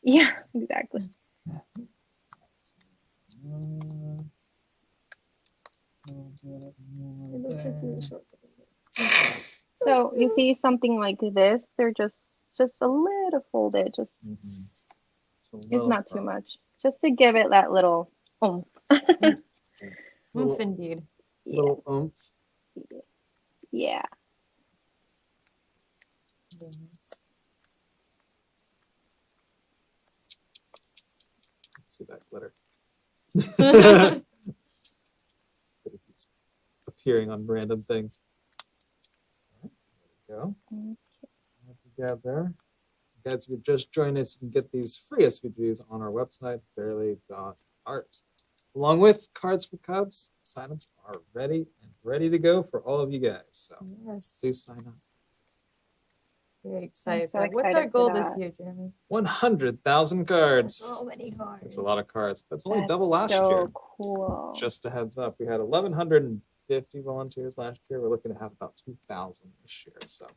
Yeah, exactly. It looks like really short. So you see something like this, they're just a little folded. Just Mhm. It's, a it's little not too firm. much. Just to give it that little oomph. Oomph indeed. Yeah. Little oomph. It's appearing on random things. There we go. All together. Guys, if you just joined us, you can get these free SVGs on our website, barely.art. Along with cards for Cubs, signups are ready to go for all of you guys. So Yes. please sign up. Very excited. so for that. What's our excited for goal this that. year, Jeremy? 100,000 cards. So many cards. That's a lot of cards. That's only That's double last so year. cool. Just a heads up. We had 1,150 volunteers last year. We're looking to have about 2,000 this year. So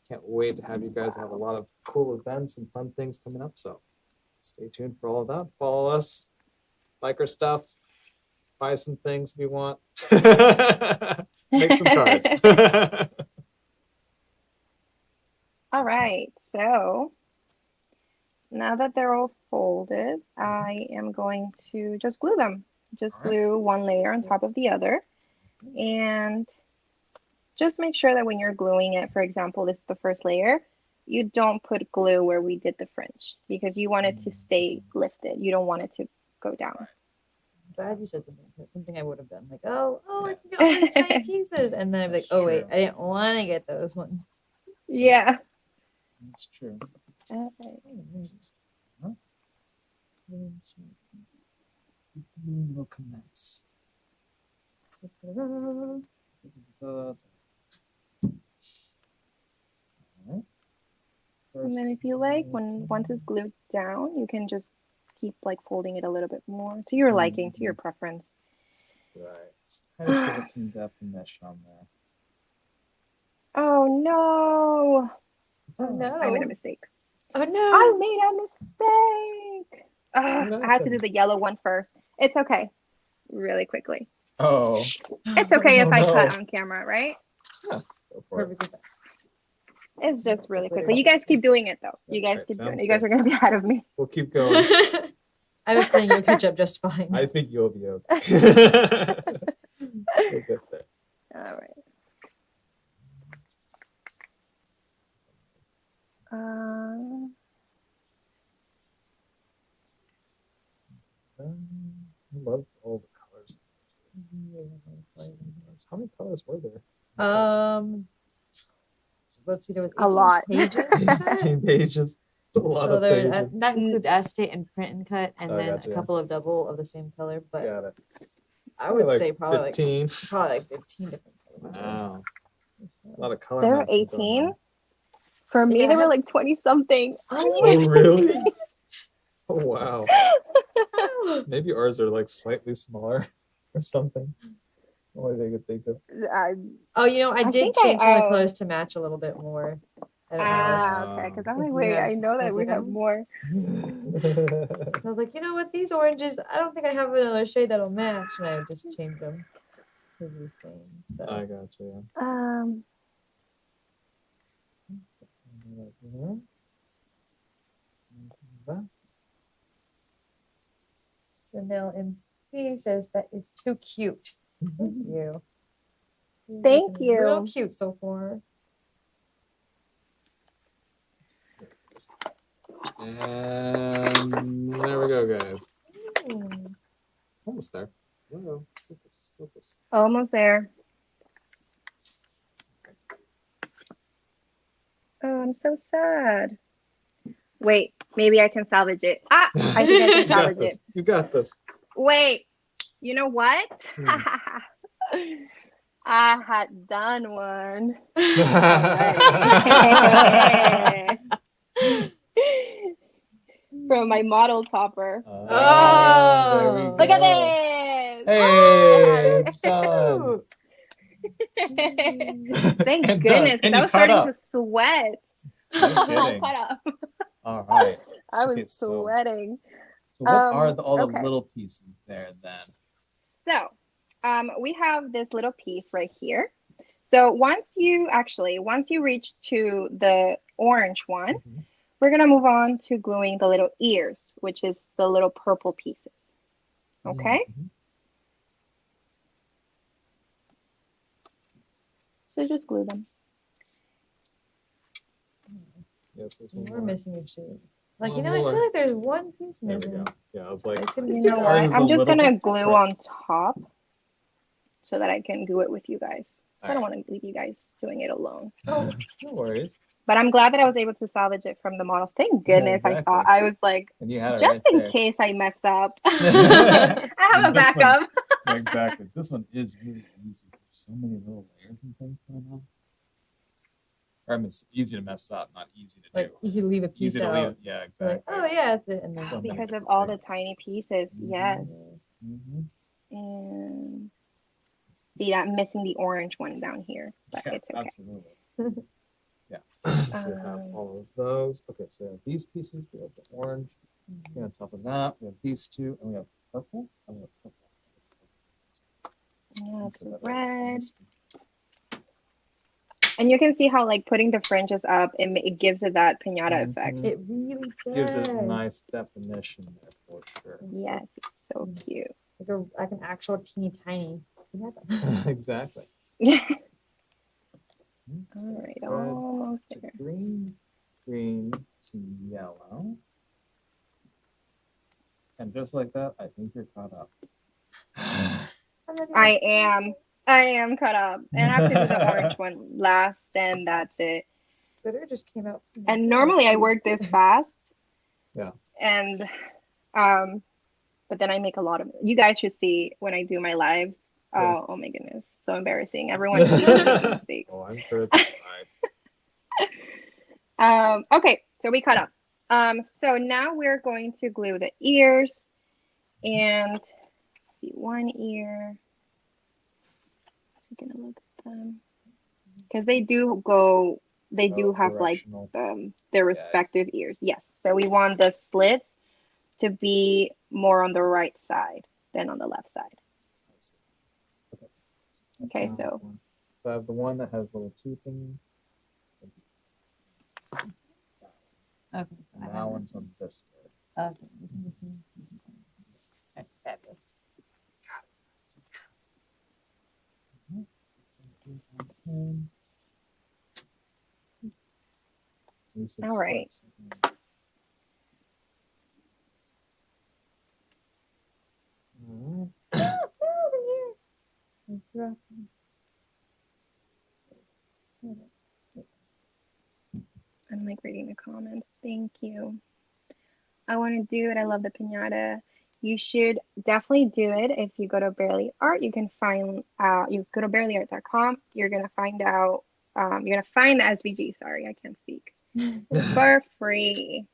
can't wait to have you guys have a lot of cool events and fun things coming up. So stay tuned for all of that. Follow us, like our stuff, buy some things if you want. Make some cards. All right, so now that they're all folded, I am going to just glue them. Just All right. glue one layer on top of the other. And just make sure that when you're gluing it, for example, this is the first layer, you don't put glue where we did the fringe because you want it to stay lifted. You don't want it to go down. I'm glad you said something. That's something I would have done. Like, oh, I can get all these tiny pieces. And then I'm like, oh, wait, I didn't want to get those ones. Yeah. That's true. We'll commence. And then if you like, once it's glued down, you can just keep like folding it a little bit more to your liking, to your preference. Right. Just kind of give it some definition on there. Oh no. Oh, no. I made a mistake. Oh, no. I made a mistake. I had to do the yellow one first. It's okay. Really quickly. Oh. It's okay if Oh, I no. cut on camera, right? Go for it. Perfect. It's just really quickly. You guys keep doing it though. You guys Right, keep doing sounds it. You guys good. are gonna be ahead of me. We'll keep going. I have a feeling you'll catch up just fine. I think you'll be okay. We'll get there. All right. I love all the colors. How many colors were there? Let's see, there was A lot. 18 pages. 18 pages. A lot So of there, pages. that includes acetate and print and cut, and Oh, then gotcha. a couple of double of the same color. But Got it. I would Like say probably 15. like 15 different colors. Wow. A lot of color. There were matching going 18. on. For me, Yeah, there I were have- like 20 something. Oh, really? Oh, wow. Oh. Maybe ours are like slightly smaller or something. Only thing I could think of. Oh, you know, I did think change some of the I- colors to match a little bit more. I don't know. Okay, because I'm If like, you wait, have- I know I that was we like, have more. I was like, you know what, these oranges, I don't think I have another shade that'll match, and I just changed them to the same. So I got you. Chanel MC says that is too cute. Thank you. You're Thank looking Real you. cute so far. And there we go, guys. Hmm. Almost there. Whoa, focus. Almost there. Oh, I'm so sad. Wait, maybe I can salvage it. I think I can You got salvage this. it. You got this. Wait, you know what? Hmm. I had done one. From my model topper. There we Oh. go. Look at this! Hey, it's done. Thank And goodness. done. And I you was caught starting up. to sweat. No I kidding. caught up. All right. I was Okay, so- sweating. So what are all the okay. little pieces there then? So we have this little piece right here. So once you reach to the orange one, Mhm. we're going to move on to gluing the little ears, which is the little purple pieces. Okay? Mhm. So just glue them. Yes, there's We're one more. missing a shade. Like, One I feel more. like there's one piece There we missing. go. Yeah, I was like, I couldn't You do know that. what? Ours is a I'm just little gonna bit glue thick. on top so that I can do it with you guys. So I don't Alright. want to leave you guys doing it alone. Oh, no worries. But I'm glad that I was able to salvage it from the model. Thank Yeah, goodness. I thought exactly. I was like, And you had it just right in there. case I mess up. I I have a This one- backup. Yeah, exactly. This one is really easy. There's so many little layers and things going on. Or I mean, it's easy to mess up, not easy to Like, do. you can leave a piece Easy to out. leave. Yeah, Like, exactly. oh, yeah, that's it. And then So many Because of different all the things. tiny pieces. Mhm. Yes. Mhm. And see that missing the orange one down here. But Yeah, it's okay. absolutely. Yeah. So we have all of those. Okay, so we have these pieces. We have the orange. Mhm. On top of that, we have these two, and we have purple. And we have purple. That's So that red. is- And you can see how like putting the fringes up, it gives it that piñata effect. Mhm. It really does. Gives it a nice definition there for sure. Yes, it's so cute. Like an actual teeny tiny. Exactly. All So right, red almost to there. green, green to yellow. And just like that, I think you're caught up. I am cut up. And I have to do the orange one last, and that's it. Glitter just came out. And normally I work this fast. Yeah. And but then I make a lot of you guys should see when I do my lives. Yeah. Oh my goodness. So embarrassing. Everyone sees my mistakes. Oh, I'm sure it's fine. Okay, so we cut up. So now we're going to glue the ears and let's see one ear. Taking a look at them because they do have like Directional. their respective ears. Yes, so we want the slits to be more on the right side than on the left side. Okay, so I have the one that has little two things. It's, Okay. and that one's on this side. Okay. Okay, fabulous. All right. I'm like reading the comments. Thank you. I want to do it. I love the piñata. You should definitely do it. If you go to Barely Art, you can find you go to barelyart.com. You're gonna find out you're gonna find the SVG, sorry, I can't speak. For free.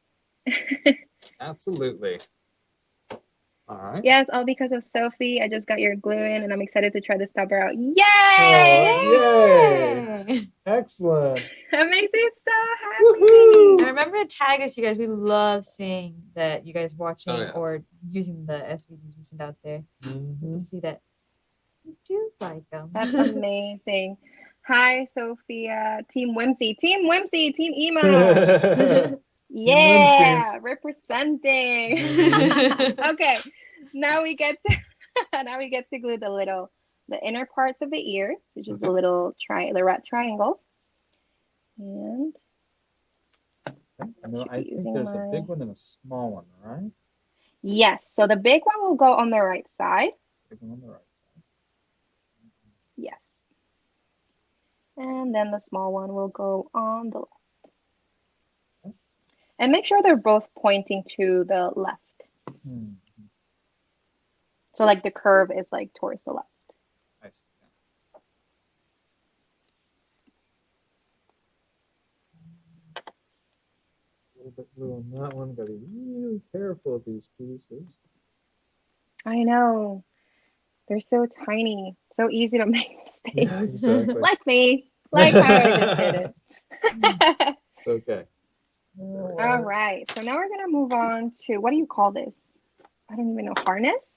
Absolutely. All right. Yes, all because of Sophie. I just got your glue in and I'm excited to try this topper out. Yay! Oh, yay! Excellent. That makes me so Woohoo! happy. And remember to tag us, you guys. We love seeing that you guys watching Oh, yeah. or using the SVGs we send out there to see that you do like them. That's amazing. Hi, Sophia. Team Whimsy. Team Whimsy. Team Emo. Yeah, Whimsies. representing. Okay, now we get to glue the inner parts of the ears, which is the little the red triangles. And No, I think using there's a my- big one and a small one, right? yes, so the big one will go on the right side. Big one on the right side. Yes. And then the small one will go on the left. And make sure they're both pointing to the left. Hmm. So like the curve is like towards the left. I see. A little bit blue on that one. Gotta be really careful of these pieces. I know. They're so tiny. So easy to make mistakes. Yeah, exactly. Like me. Like how I just did it. It's okay. All right. So now we're going to move on to, what do you call this? I don't even know. Harness?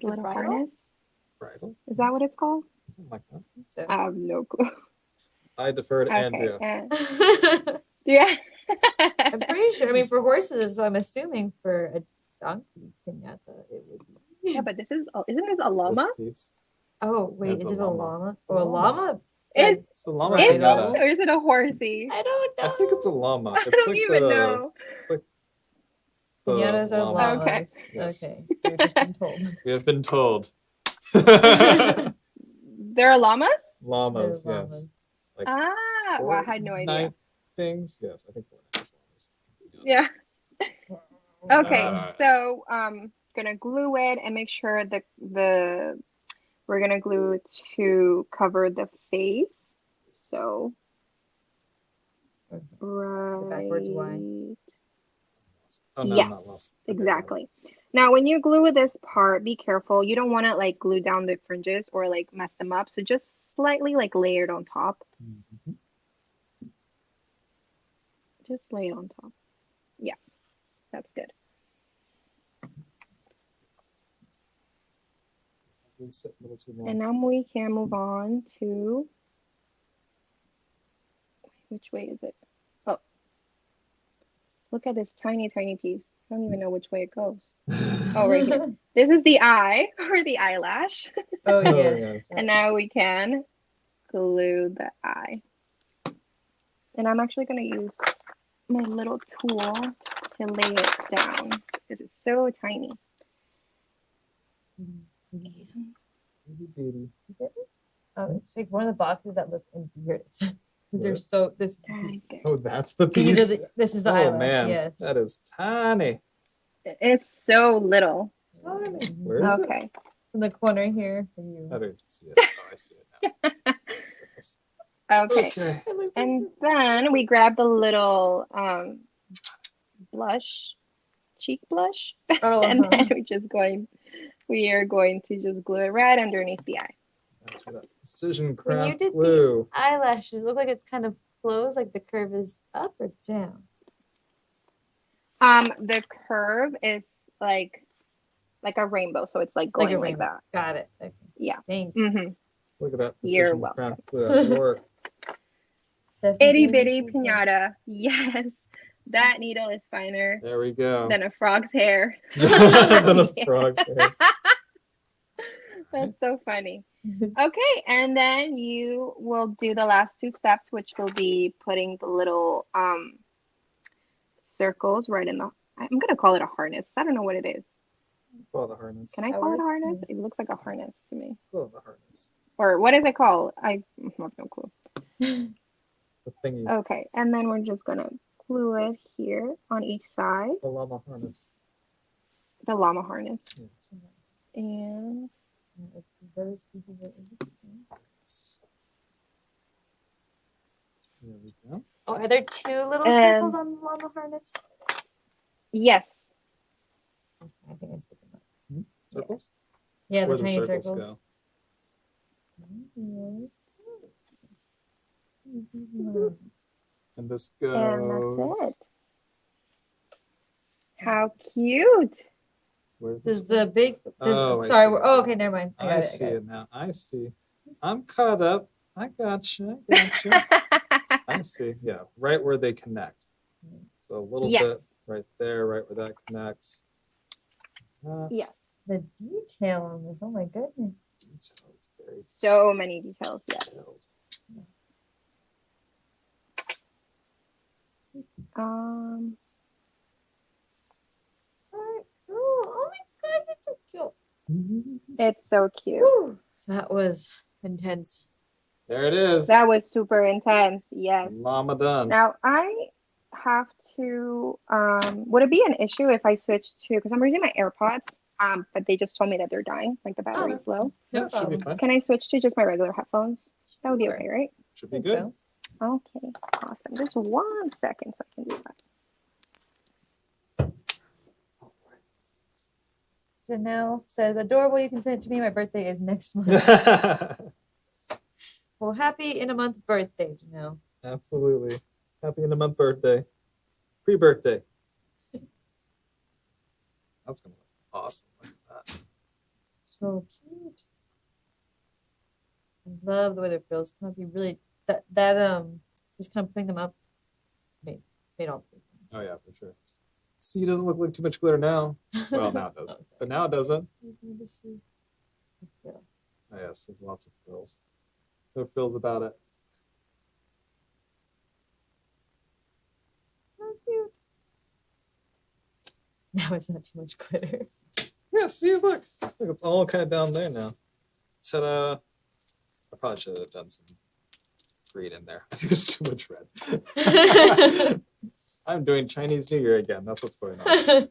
The Little bridle? harness? Bridle? Is that what it's called? Something like that. So. I have no clue. I defer to Andrea. and- yeah. I'm pretty sure. I mean, for horses, I'm assuming for a donkey piñata, it would be. Yeah, but isn't this a llama? This piece. Oh wait, That's is a it a llama. llama? Oh, a llama? It's a llama Is piñata. it, or is it a horsey? I don't know. I think it's a llama. I don't even know. It's like Pinatas are llama. Okay. llamas. Yes. Okay, we've just been told. We have been told. There are llamas? Llamas, They're yes. llamas. Like Ah, well, I had no idea. Fortnite things. Yes, I think Fortnite has llamas. Yeah. Okay, Ah. so gonna glue it and make sure that we're gonna glue it to cover the face. So backwards Y. Oh no, yes, not lost. Okay, exactly. Now, when you glue this part, be careful. You don't want to like glue down the fringes or like mess them up. So just slightly like lay it on top. Mhm. Just lay it on top. Yeah, that's good. We sit a little too long. And now we can move on to, which way is it? Oh, look at this tiny, tiny piece. I don't even know which way it goes. Oh, right here. This is the eye or the eyelash. Oh, Oh, yes. yes. And now we can glue the eye. And I'm actually going to use my little tool to lay it down because it's so tiny. Itty bitty. Oh, it's like one of the boxes that look in here. Because they're so this. Right there. Oh, that's the These piece. are this is the Oh eyelash. man, Yes. that is tiny. It's so little. Where is it? Okay. In the corner here for you. I don't see it. Oh, I see it now. Yes. Okay. Okay. And then we grab the little blush, cheek blush, Oh, and uh-huh. then we are going to just glue it right underneath the eye. That's where that precision When you craft did glue. the eyelashes, it look like it's kind of closed, like the curve is up or down. The curve is like a rainbow, so it's like going Like a like rainbow. that. Got it. Okay. Yeah. Thank you. Mm-hmm. Look at that You're precision welcome. craft glue at work. Itty bitty pinata. Yes, that needle is finer There we go. than a frog's hair. Than a Yeah. frog's hair. That's so funny. Okay, and then you will do the last two steps, which will be putting the little circles right in the. I'm gonna call it a harness. I don't know what it is. Call it a harness. Can I call it a harness? It looks like a harness to me. Call it a harness. Or what is it called? I have no clue. The thingy. Okay, and then we're just gonna glue it here on each side, The llama harness. the llama harness, Yes. and There we go. Oh, are there two little And- circles on the llama harness? yes, Okay, I think I skipped them up. Circles? Yeah, Where the the tiny circles circles. go. And this goes. and that's it. How cute! Where's This this? is the big. This, Oh, I sorry. see, We're, I see. okay, never mind. I got I it. see I got it now. I see. I'm caught up. I gotcha. I gotcha. I see. Yeah, right where they connect. So a little Yes. bit right there, right where that connects. Yes, The detail on this. Oh my goodness. Detail is very so many details. Yes. detailed. Um. Oh my god, it's so cute. It's so cute. Whew. That was intense. There it is. That was super intense. Yes. Llama done. Now I have to. Would it be an issue if I switch to? Because I'm using my AirPods. But they just told me that they're dying. Like the battery's low. Yeah, No should be problem. fine. Can I switch to just my regular headphones? That would be Sure. okay, right? Should I be think good. so. Okay, awesome. Just 1 second so I can do that. Janelle says, adorable. You can send it to me. My birthday is next month. Well, happy in a month birthday, Janelle. Absolutely. Happy in a month birthday. Pre-birthday. That's gonna look awesome like that. So cute. I love the way their frills come up. You really that just kind of putting them up made all the difference. Oh yeah, for sure. See, it doesn't look like too much glitter now. Well, now it does. But now it doesn't. Oh yes, there's lots of frills. No frills about it. So cute. Now it's not too much glitter. Yeah, see, look, it's all kind of down there now. Ta-da! I probably should have done some green in there. I think there's too much red. I'm doing Chinese New Year again. That's what's going on.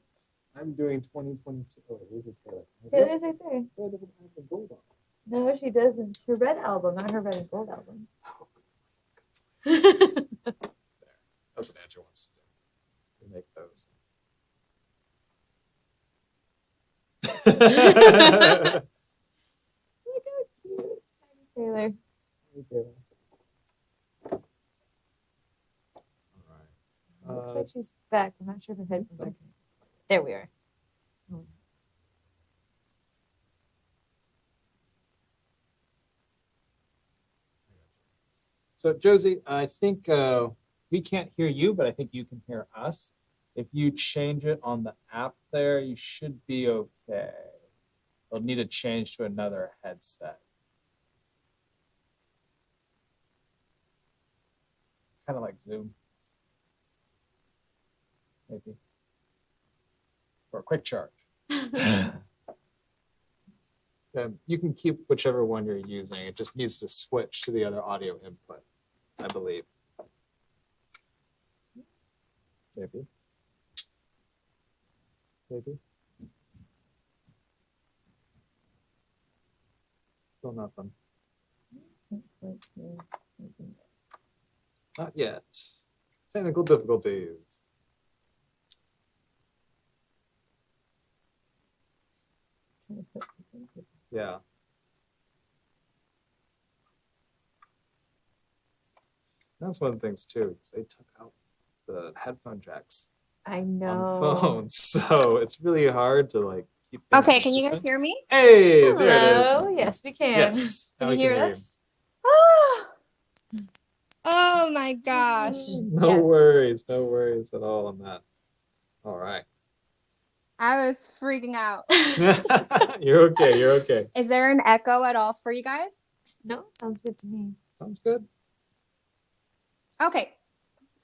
I'm doing 2022. Oh, where's the trailer? Taylor's right there. Where does it have the gold on? No, she doesn't. Her red album, not her red and gold album. Oh, Look that's what Andrew wants to do. We make those. how cute. Tiny Taylor. All Looks right. like she's back. I'm not sure if her headphones are. There we are. Oh. So Josie, I think we can't hear you, but I think you can hear us. If you change it on the app there, you should be okay. You'll need to change to another headset. Kind of like Zoom. Maybe. Or a quick charge. You can keep whichever one you're using. It just needs to switch to the other audio input, I believe. Maybe. Maybe. Still nothing. Not yet. Technical difficulties. Yeah. That's one of the things too, because they took out the headphone jacks I on know. phones, so it's really hard to like keep. Okay, can you guys hear me? Hey, there it is. Hello. Yes, we can. Yes, now Can we you can hear hear us? Oh my gosh. No Yes. worries, no worries at all on that. All right. I was freaking out. You're okay. You're okay. Is there an echo at all for you guys? No, sounds good to me. Sounds good. Okay.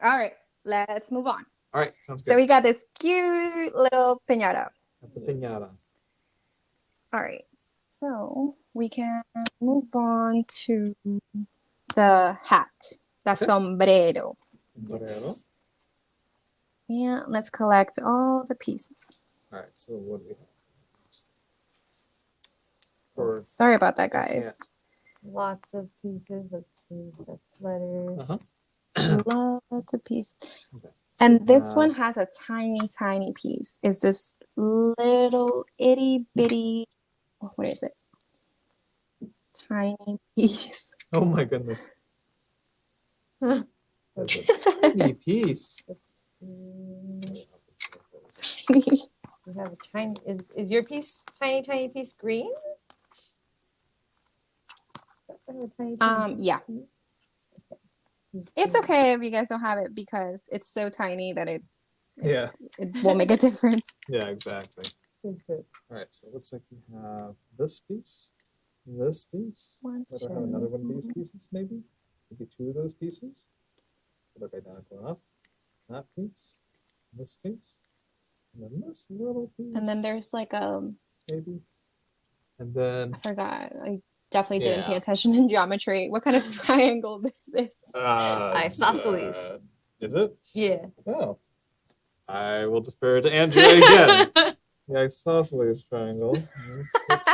All right. Let's move on. All right, sounds So good. we got this cute little piñata. The piñata. All right. So we can move on to the hat, the Okay. sombrero. Sombrero. Yeah, let's collect all the pieces. All right, so what do we have? For Sorry about that, guys. Lots of pieces. Let's see the letters. Uh-huh. Lots of pieces. Okay. And this Uh, one has a tiny, tiny piece. Is this little itty bitty? What is it? Tiny piece. Oh my goodness. Huh. That's a tiny piece. Let's see. We have a tiny. Is your piece tiny piece green? Yeah. It's okay if you guys don't have it because it's so tiny that it won't make a difference. Yeah, exactly. Okay. All right, so it looks like we have this piece, this piece. One, I don't have another one of these pieces, maybe? Maybe two of those pieces. They look identical enough. That piece, this piece, and then this little piece. And then there's like maybe. And then I forgot. I definitely didn't pay Yeah. attention in geometry. What kind of triangle this is? Isosceles. Is it? Yeah. Oh. I will defer to Andrea again. The isosceles triangle. That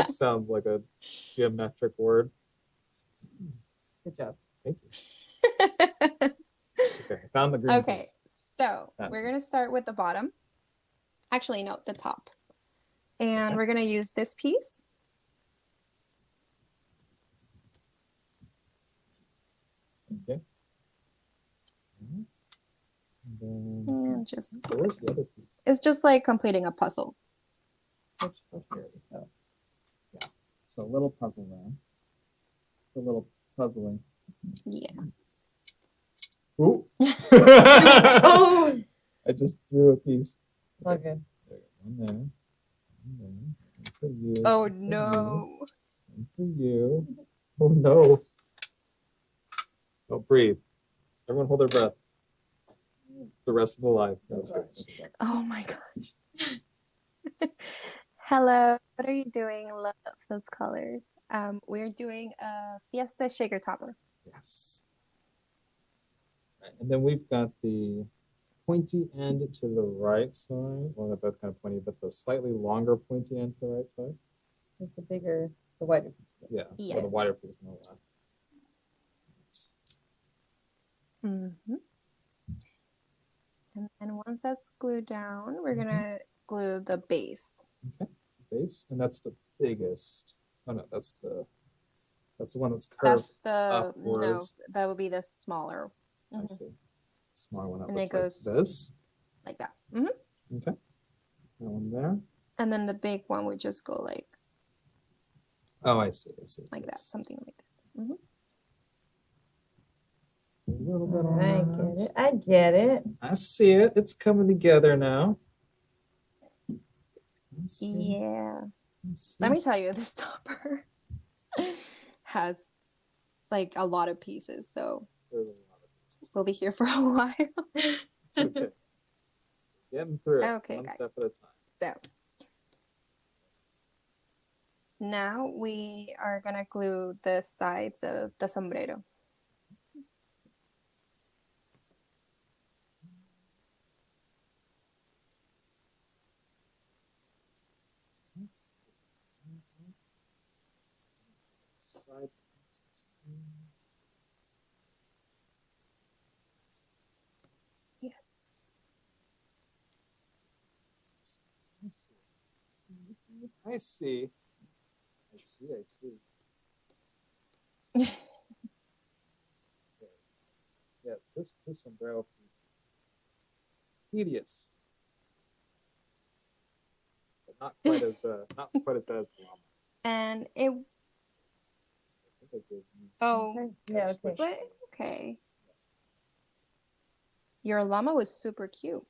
sounds like a geometric word. Good job. Thank you. Okay, I found the green Okay, piece. so That we're gonna start with the bottom. Actually, no, the top. And Okay. we're gonna use this piece. Okay. Mhm. And then, And just so where's the other piece? it's just like completing a puzzle. Which here we go. Yeah. So a little puzzle there. A little puzzling. Yeah. Ooh. Oh. I just threw a piece. Okay. There we go. One there. One for you. Oh one for you, no. One for you. Oh no. Don't breathe. Everyone hold their breath. The rest of the life. No, I'm just kidding. Oh my gosh. Hello, what are you doing? Love those colors. We're doing a Fiesta Shaker Topper. Yes. Right. And then we've got the pointy end to the right side. Well, they're both kind of pointy, but the slightly longer pointy end to the right side. With the bigger, the wider piece. Yeah. Yes. Well, the wider piece on the left. Mm-hmm. And then once that's glued down, we're gonna glue the base. Okay. Base, and that's the biggest. Oh no, that's the one that's curved. That's the upwards. no, that would be the smaller. I see. Smaller one that And looks it goes like this. like that. Okay. That one there. And then the big one would just go like Oh, I see. I see. that, Yes. something like this. A little bit on I that. get it. I get it. I see it. It's coming together now. Let's see. Yeah. Let's see. Let me tell you, this topper has like a lot of pieces, so There's a lot of pieces. we'll be here for a while. It's okay. Getting through it. Okay, One guys. step at a time. So now we are gonna glue the sides of the sombrero. Side pieces. Yes. I see. I see. I see. I see. Yeah, this sombrero piece is tedious, but not quite as bad as the llama. And it I think I gave you oh, Yeah, okay. switch. but it's okay. Your llama was super cute.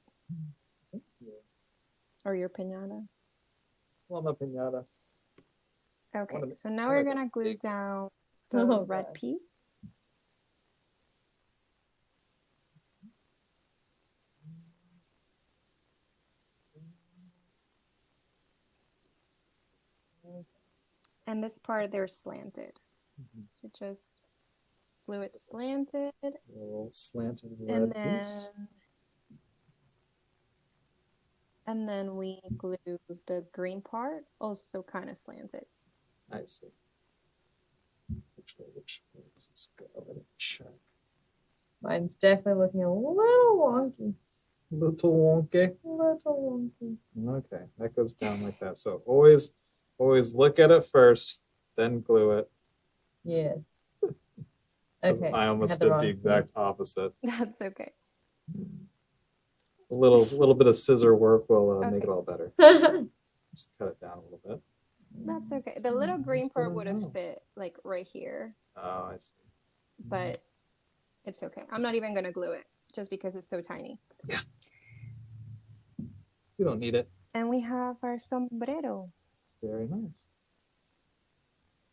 Thank you. Or your piñata. Llama pinata. Okay, One of the- so now one we're of the gonna glue big- down the Oh, red God. piece. And this part they're slanted. Mhm. So just glue it slanted. A little slanted red And piece. then we glue the green part also kind of slanted. I see. Actually, which way does this go? Let me check. Mine's definitely looking a little wonky. Little wonky. Little wonky. Okay, that goes down like that. So always look at it first, then glue it. Yes. 'Cause Okay. I almost had the did wrong the exact opposite. That's okay. A little bit of scissor work will make Okay. it all better. piece. Just cut it down a little bit. That's okay. The little green What's part going would on? have fit like right here, Oh, I see. but it's okay. I'm not even gonna glue it just because it's so tiny. You don't need it. And we have our sombrero. Very nice.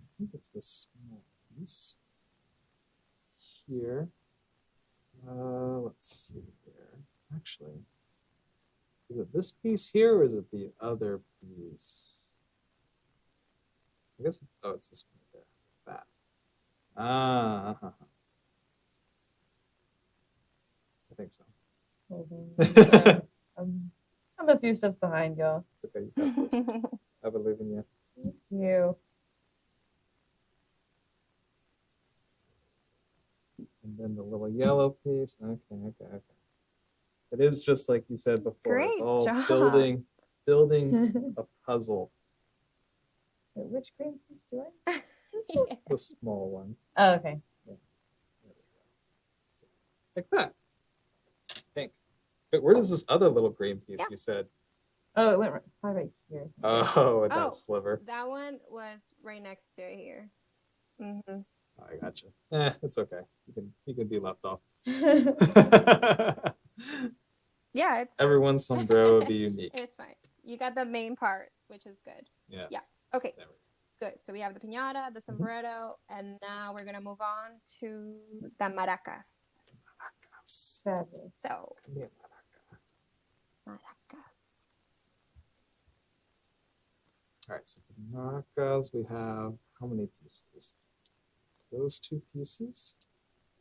I think it's this small piece here. Let's see here. Actually, is it this piece here or is it the other piece? I guess it's this one right there. That. I think so. I'm a few steps behind y'all. It's okay. You got this. I believe in you. Thank you. And then the little yellow piece. Okay. It is just like you said before. Great it's all job. building a puzzle. Wait, which green piece do I? The small one. Oh, okay. There we go. Like that. Pink. Wait, where does this other little green piece Yeah. you said? Oh, it went probably right here. Oh, at Oh. that sliver. That one was right next to it here. Mm-hmm. Oh, I gotcha. It's okay. You can be left off. Yeah, it's fine. Everyone's sombrero will be unique. It's fine. You got the main parts, which is good. Yeah. Yeah. Okay, There we good. So we have the piñata, the sombrero, and now we're gonna move on to the maracas. go. Maracas. Fabulous. So Come here, maraca. maracas. All right, so for the maracas, we have how many pieces? Those 2 pieces.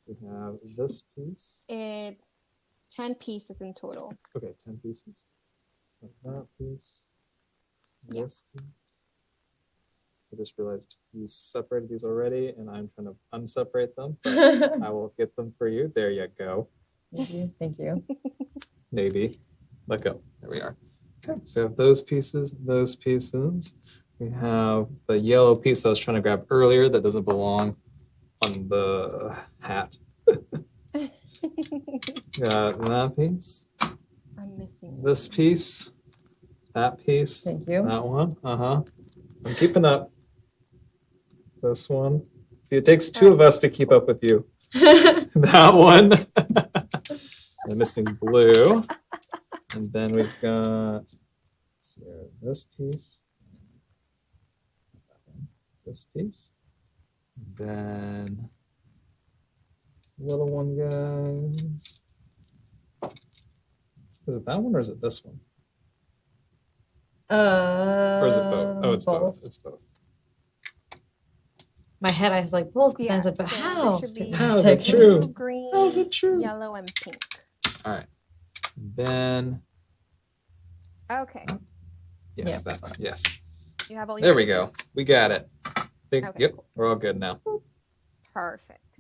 We have this piece. It's 10 pieces in total. Okay, 10 pieces. That piece. Yeah. This piece. I just realized you separated these already, and I'm trying to unseparate them. But I will get them for you. There you go. Thank you. Thank you. Maybe. Let go. There we are. Okay, so we have those pieces, those pieces. We have the yellow piece I was trying to grab earlier that doesn't belong on the hat. Got that piece, I'm missing this piece, that piece, Thank you. that one. I'm keeping up. This one. See, it takes 2 of us to keep up with you. That one. I'm missing blue. And then we've got, let's see here, this piece, this piece, then little one, guys. Is it that one or is it this one? Or is it both? Oh, it's both. It's both. My head, I was like, both. Yeah, I was like, but so it how? should be How is it true? blue, green, How is it true? yellow, and pink. All right. Then, Okay. yes, Yeah. that one. Yes. You have all your There we go. pieces? We got it. Okay, Yep, cool. we're all good now. Perfect.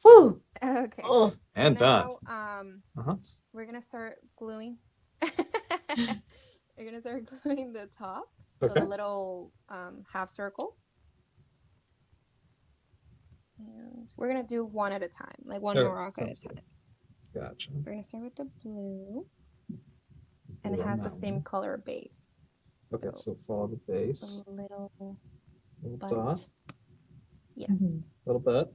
Whew. Okay. Oh, And done. now, Uh-huh. we're gonna start gluing. We're gonna start gluing the top. So Okay. the little half circles. And we're gonna do one at a time, like one Sure, maraca at a sounds good. time. Gotcha. We're gonna start with the blue, and it Blue on has the that same one. color base. Okay, so follow the base. a little Little butt. dot. Yes, Mhm. Little bit.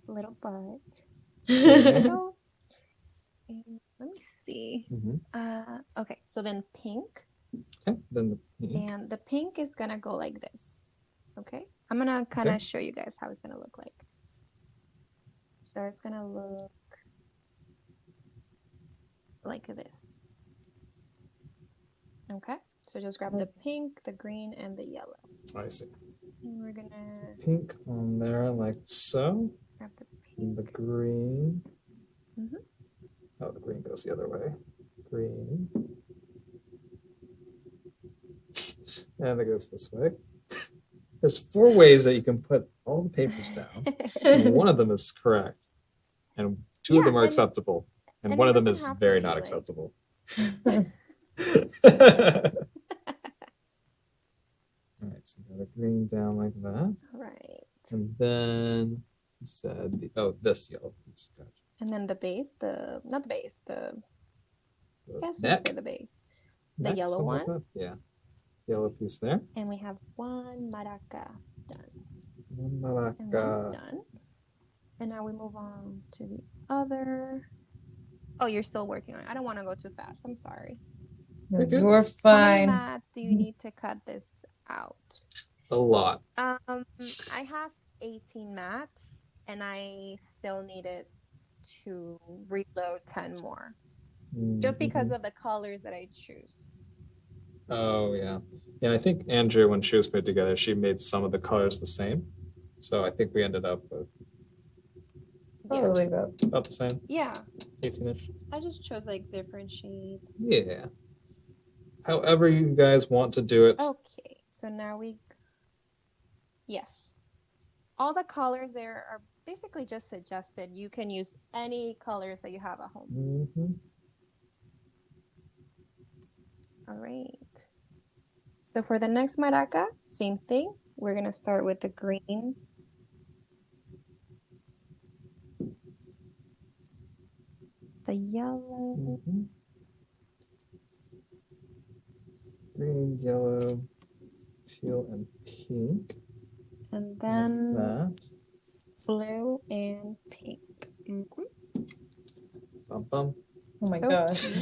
little butt. Okay. There we go. And let me see. Mhm. Okay, so then pink, Okay. Then the pink. and the pink is gonna go like this. Okay, I'm gonna kind of Okay. show you guys how it's gonna look like. So it's gonna look like this. Okay, so just grab the pink, the green, and the yellow. I see. And we're gonna Pink on there like so. grab the And the pink. green. Mhm. Oh, the green goes the other way. Green. And it goes this way. There's 4 ways that you can put all the papers down. And one of them is correct. And 2 of Yeah, them are and- acceptable. And and one it of them doesn't is have to very be, not like- acceptable. All right, so we got a green down like that. All right, And then you said, this yellow piece. Gotcha. and then the base, not the base, The yes, you neck, say the base, the neck, yellow something like one. that. Yeah. Yellow piece there. and we have one maraca done, and Maraca. that's done. And now we move on to the other. Oh, you're still working on it. I don't want to go too fast. I'm sorry. no, You're good. you're How many fine. mats do you need to cut this out? A lot. I have 18 mats, and I still needed to reload 10 more, just because Mhm. of the colors that I choose. Oh, yeah. Yeah, I think Andrea, when she was put together, she made some of the colors the same. So I think we ended up with Probably about about the same, Yeah, 18-ish. I just chose like different shades. Yeah. However you guys want to do it. Okay, so now yes. All the colors there are basically just suggested. You can use any colors that you have at home. Mhm. All right. So for the next maraca, same thing. We're gonna start with the green. The yellow. Mhm. Green, yellow, teal, and pink. And Like then that. blue and pink. Mhm. Bum, bum. oh my So gosh.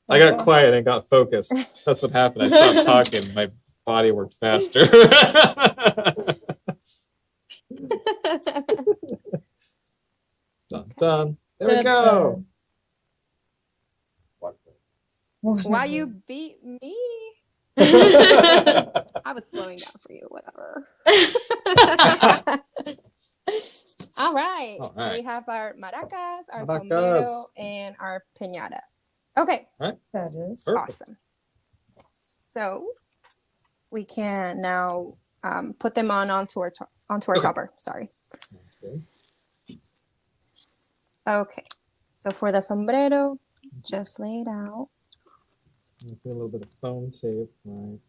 I got quiet and got focused. That's what happened. I stopped talking. My body worked faster. Done. Done. There we Dun, go. dun. Wonderful. Why you beat me? I was slowing down for you, whatever. All right. All So we right. have our maracas, our Maracas. sombrero, and our piñata. Okay. Fabulous. Perfect. Awesome. So we can now put them onto our Okay. topper. Sorry. Sounds good. Okay. So for the sombrero, just lay it out. I'll put a little bit of foam tape. Right.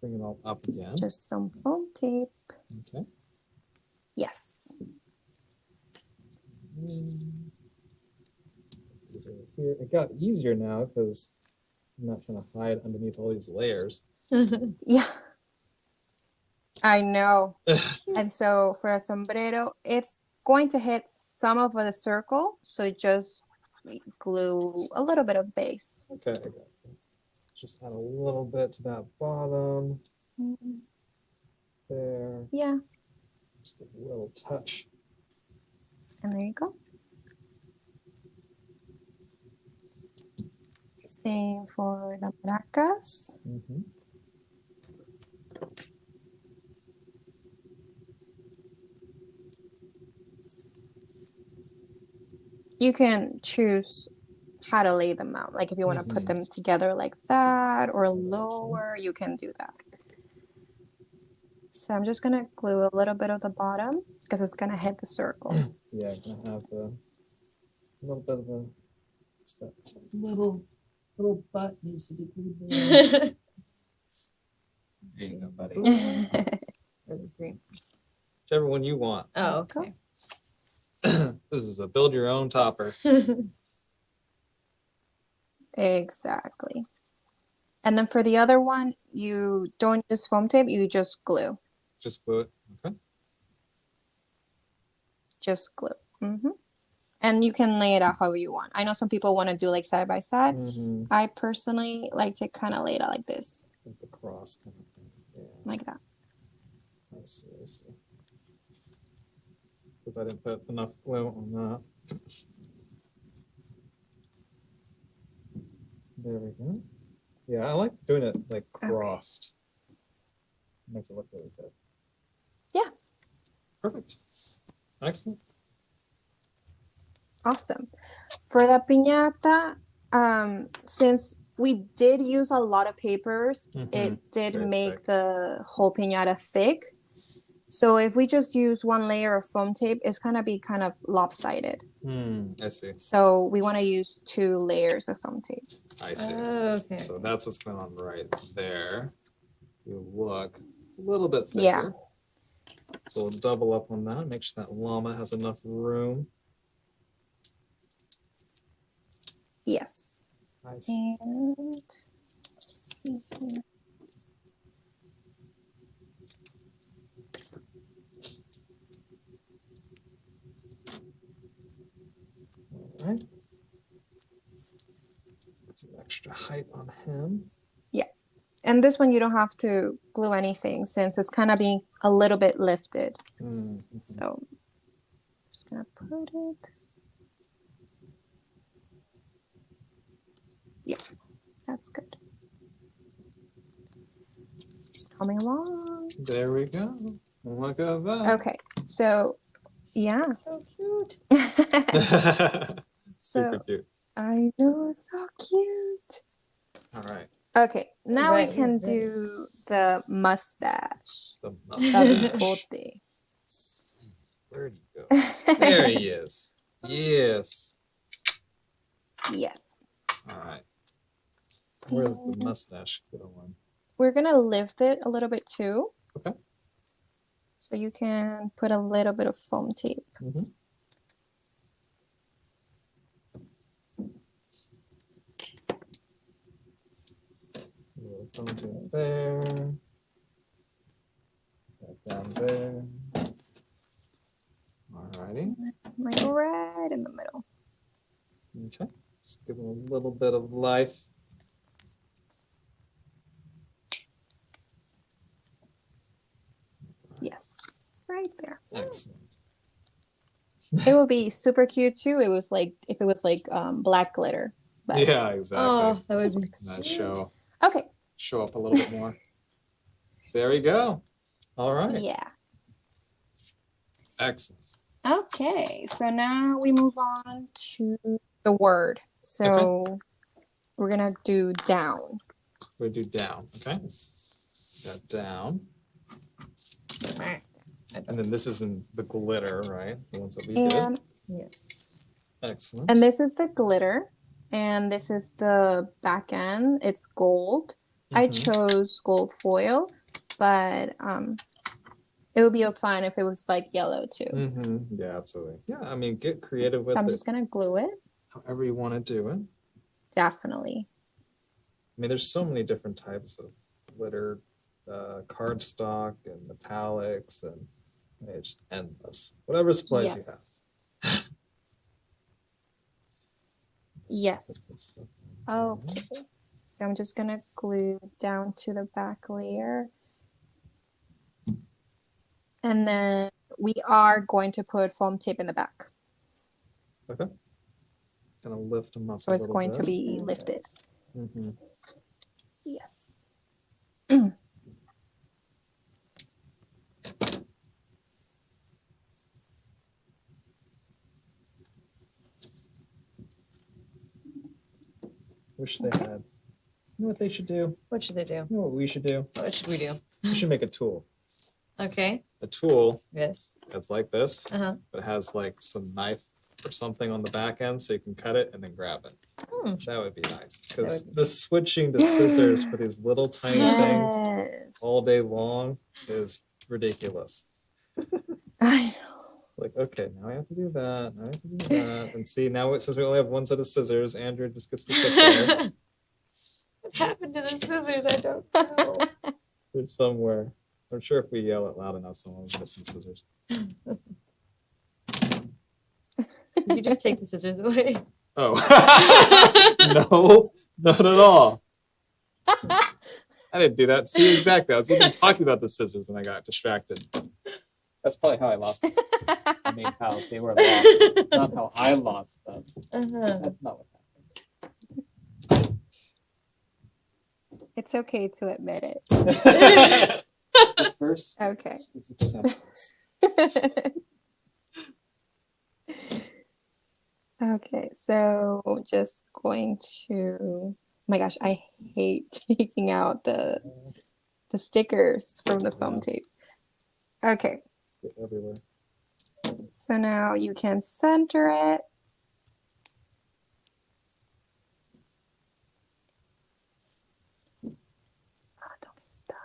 Bring it all up again. Just some foam tape. Okay. Yes. These over here. It got easier now because I'm not trying to hide underneath all these layers. Yeah. I know. And so for a sombrero, it's going to hit some of the circle. So just glue a little bit of base. Okay. I got it. Just add a little bit to that bottom. There. Yeah. Just a little touch. And there you go. Same for the maracas. Mm-hmm. You can choose how to lay them out. Like if you want to put them together like that or lower, you can do that. So I'm just going to glue a little bit of the bottom because it's going to hit the circle. Yeah, I'm gonna have a little bit of a just that little butt needs to be glued down. There you go, buddy. Or the green. Whichever one you want. Oh, okay. This is a build your own topper. Exactly. And then for the other one, you don't use foam tape, you just glue. Just glue it. Okay. Just glue. And you can lay it out however you want. I know some people want to do like side by side. Mm-hmm. I personally like to kind of lay it out like this, Like the cross kind of thing. Yeah. like that. Let's see. If I didn't put enough glue on that. There we go. Yeah, I like doing it like crossed. Makes it look really good. Yeah. Perfect. Excellent. Awesome. For the piñata, since we did use a lot of papers, it did Very make thick. the whole piñata thick. So if we just use one layer of foam tape, it's gonna be kind of lopsided. I see. So we want to use 2 layers of foam tape. I see. Okay. So that's what's going on right there. You look a little bit thicker. Yeah. So we'll double up on that. Make sure that llama has enough room. Yes. Nice. And let's see here. All right. Get some extra height on him. And this one you don't have to glue anything since it's kind of being a little bit lifted. So I'm just gonna put it. Yeah, that's good. It's coming along. There we go. Look at that. Okay, so yeah. So cute. Super So cute. I know, it's so cute. All right. Okay, now Right, we can right. do the mustache. The The mustache. bigote. Where'd he go? There he is. Yes. Yes. All right. Where's the mustache going? We're gonna lift it a little bit too. Okay. So you can put a little bit of foam tape. Mm-hmm. A little fountain there. Back down there. Alrighty. Like right in the middle. Okay. Just give him a little bit of life. Yes. Right there. Excellent. It would be super cute too. It was like if it was like black glitter. But Yeah, exactly. Oh, that was Nice show okay. up a little bit more. There we go. All right. Yeah. Excellent. Okay. So now we move on to the word. So we're gonna do down. We do down. Okay. Got down. Alright. And then this is in the glitter, right? The ones that we did. And Yes. Excellent. and this is the glitter, and this is the back end. It's gold. I Mhm. chose gold foil, but it would be fine if it was like yellow too. Mm-hmm. Yeah, absolutely. Yeah, I mean, get creative with So I'm it, just gonna glue it. however you want to do it. Definitely. I mean, there's so many different types of glitter, cardstock and metallics, and it's endless. Whatever supplies you have. Yes. Yes. Good stuff. Okay. So I'm just gonna glue down to the back layer. And then we are going to put foam tape in the back. Okay. Gonna lift them up. So it's going to be lifted. Mm-hmm. Yes. Wish they had. You know what they should do? What should they do? You know what we should do? What should we do? We should make a tool. Okay. A tool Yes. that's like this, Uh-huh. but it has like some knife or something on the back end so you can cut it and then grab it. Hmm. That would be nice. Because would be the switching to scissors for these little tiny things Yes. all day long is ridiculous. I know. Like, okay, now I have to do that. Now I have to do that. And see, now since we only have one set of scissors, Andrew just gets to sit there. What happened to the scissors? I don't know. They're somewhere. I'm sure if we yell it loud enough, someone will get some scissors. You just take the scissors away. Oh. No, not at all. I didn't do that. See, exactly. I was even talking about the scissors and I got distracted. That's probably how I lost them. I mean, how they were lost, not how I lost them. Uh-huh. That's not what happened. It's okay to admit it. The first Okay. is acceptance. Okay, so just going to, oh my gosh, I hate taking out the stickers from the foam tape. Okay, Get everywhere. so now you can center it. Don't get stuck.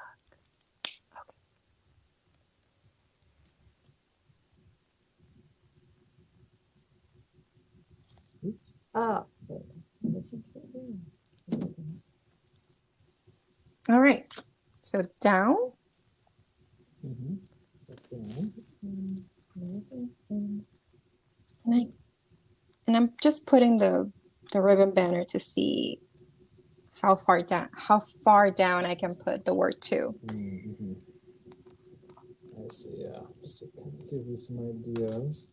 Okay. Oh. All right, so down. Mm-hmm. And I'm just putting the ribbon banner to see how far down I can put the word to. Mm-hmm. I see, yeah. Just to give you some ideas.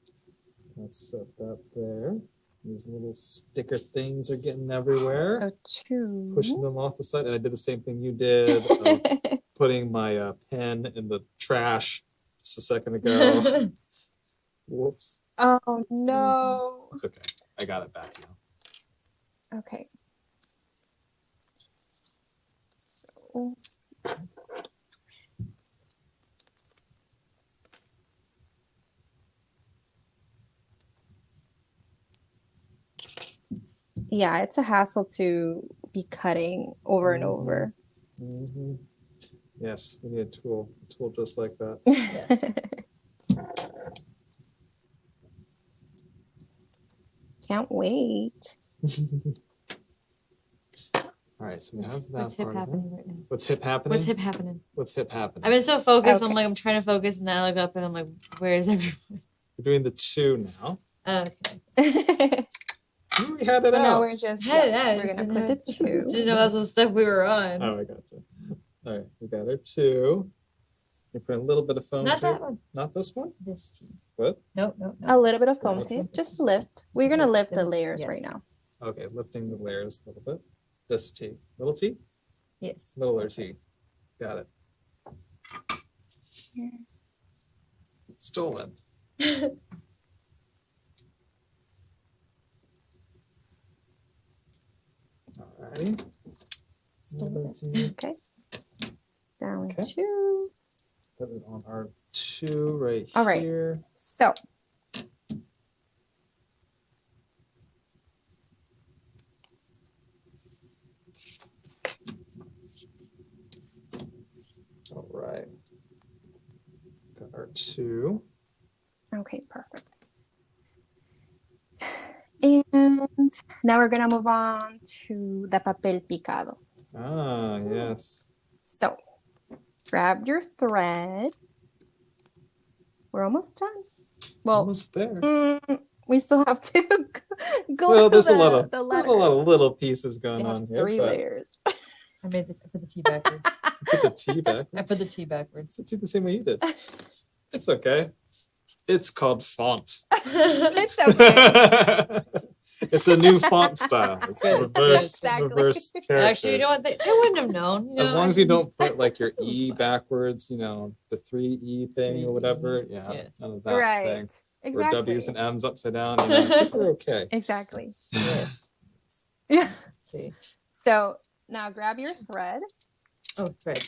Let's set that there. These little sticker things are getting everywhere. So two. Pushing them off the side. And I did the same thing you did. Of putting my pen in the trash just a second ago. Whoops. Oh no. It's okay. I got it back now. Okay. So yeah, it's a hassle to be cutting over and over. Mm-hmm. Yes, we need a tool just like that. Yes. Can't wait. All right, so we have that. What's hip part of it. happening right now? What's hip happening? What's hip happening? What's hip happening? I've been so focused. I'm Okay. like, I'm trying to focus, and then I look up and I'm like, where is everyone? We're doing the two now. Okay. We had it So now out. we're just Had it out, we're just gonna didn't put the two. Didn't know that's what step we were on. Oh, I got you. All right, we got our two. You put a little bit of foam Not tape. that one. Not this one. This team. What? Nope, nope, A nope. little bit of foam Okay. tape, just lift. We're gonna lift the Just- layers yes. right now. Okay, lifting the layers a little bit. This T. Little T? Yes. Littler T. Got it. Stolen. Alrighty. Stolen. Okay. Down Okay. 2. Put it on our 2 right All right. here. So All right. Got our 2. okay, perfect. And now we're gonna move on to the papel picado. Ah, yes. So grab your thread. We're almost done. Well, Almost there. we still have to go Well, through there's the, a lot of the there's letters. a lot of little pieces We going have on here. 3 but layers. I put the T backwards. Put the T back. I put the T backwards. It's the same way you did. It's okay. It's called font. It's okay. It's a new font style. It's Good. reverse Exactly. reverse characters. Actually, you know what? They wouldn't have known. You As know? long as you don't put like your It was E fine. backwards, you know, the 3E thing or 3E, whatever. Yeah, yes. none of that Right. thing. Or Exactly. W's and M's upside down. You know, we're okay. Exactly. Yes. Yeah. Let's see. So now grab your thread. Oh, thread.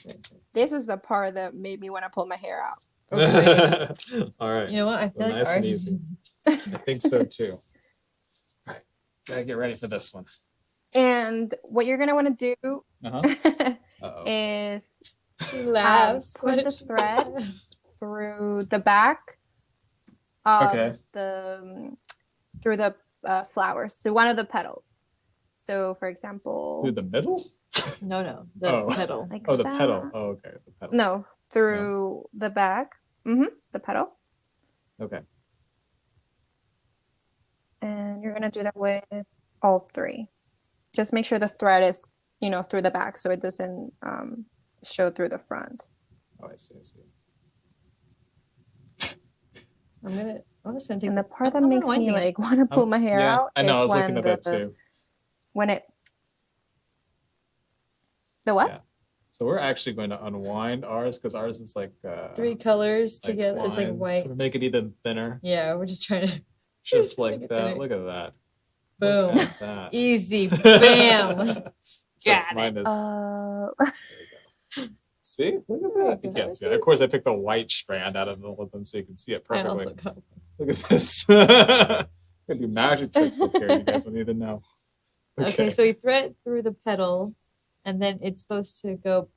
This is the part that made me want to pull my hair out. All right. You know what? I feel Well, like nice and ours. easy. I think so too. All right. Gotta get ready for this one. And what you're gonna want to do Uh-huh. Uh-oh. is Laughs. put the thread through the back of Okay. the through the flowers, so one of the petals. So, for example, Through the middle? No, the Oh. petal. like Oh, the that. pedal. Oh, okay. The pedal. No, through the back. The petal, Okay. and you're gonna do that with all 3. Just make sure the thread is, through the back, so it doesn't show through the front. Oh, I see. I'm just gonna take And the part that I'm makes me unwinding it. like want to pull my hair Yeah, out I know. I is was looking when at that too. when it the what? Yeah. So we're actually going to unwind ours because ours is like 3 colors like together. It's like lines. white. So we make it even thinner. Yeah, we're just trying to Just make like it that. thinner. Look at that. Boom. Look at that. Easy. Bam. So Got it. mine is, Uh, see? Look at that. You can't see it. Of course, I picked the white strand out of all of them so you can see it I perfectly. also got Look at this. I can do magic tricks up here. You guys will need to know. Okay, so we thread it through the petal, and then it's supposed to go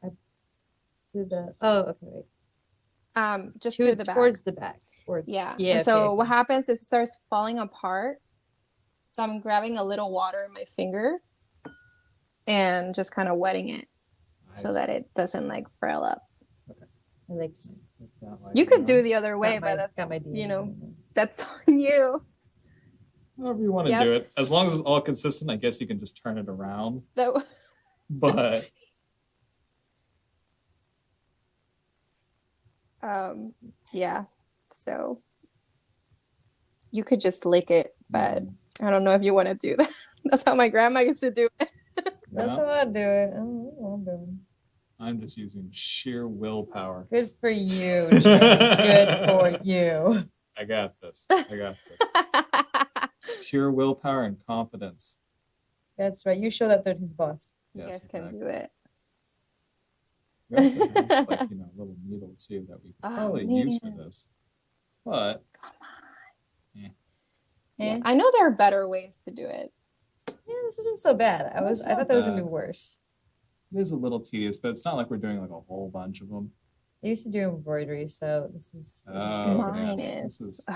to the. Oh, okay, wait. just to the back. Towards the back. Or, Yeah. Yeah, And so okay. what happens is it starts falling apart. So I'm grabbing a little water in my finger and just kind of wetting it so that it doesn't like frail up. I like. You could do the other way, but that's got my that's on you. However you want to Yep. do it. As long as it's all consistent, I guess you can just turn it around. That But yeah. So you could just lick it, but I don't know if you want to do that. That's how my grandma used to do it. That's no, how I do it. I don't know what I'm doing. I'm just using sheer willpower. Good for you. Joey. Good for you. I got this. I got this. Pure willpower and confidence. That's right. You show that they're his boss. You Yes, guys can exactly. do it. We also have like, a little needle too that we could Oh, probably use for man. this. But Eh? I know there are better ways to do it. Yeah, this isn't so bad. I It's thought not that was gonna be bad. worse. it is a little tedious, but it's not like we're doing like a whole bunch of them. I used to do embroidery, so this is Oh, good. okay. Mine This is. is-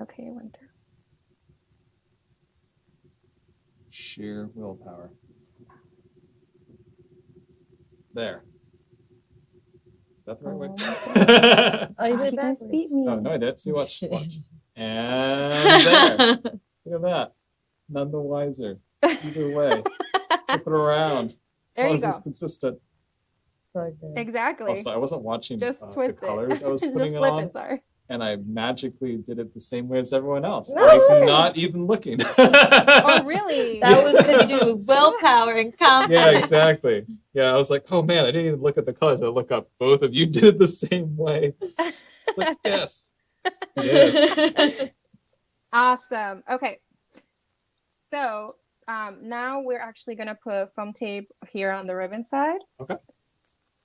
Okay, I went through. Sheer willpower. There. Is that the right way? Oh, you Oh, did you guys backwards. beat me. Oh, no, I did. See, watch. Just kidding. Watch. And there. Look at that. None the wiser. Either way. Flip it around. As There long you as it's go. consistent. It's all good. Exactly. Also, I wasn't watching Just the twist colors it. I was putting Just it flip on. it, sorry. and I magically did it the same way as everyone else. I Nice. was not even looking. Oh, really? That was because you do willpower and confidence. Yeah, exactly. Yeah, I was like, oh man, I didn't even look at the colors. I look up. Both of you did it the same way. It's like, yes. Yes. Awesome. Okay. So now we're actually going to put foam tape here on the ribbon side. Okay.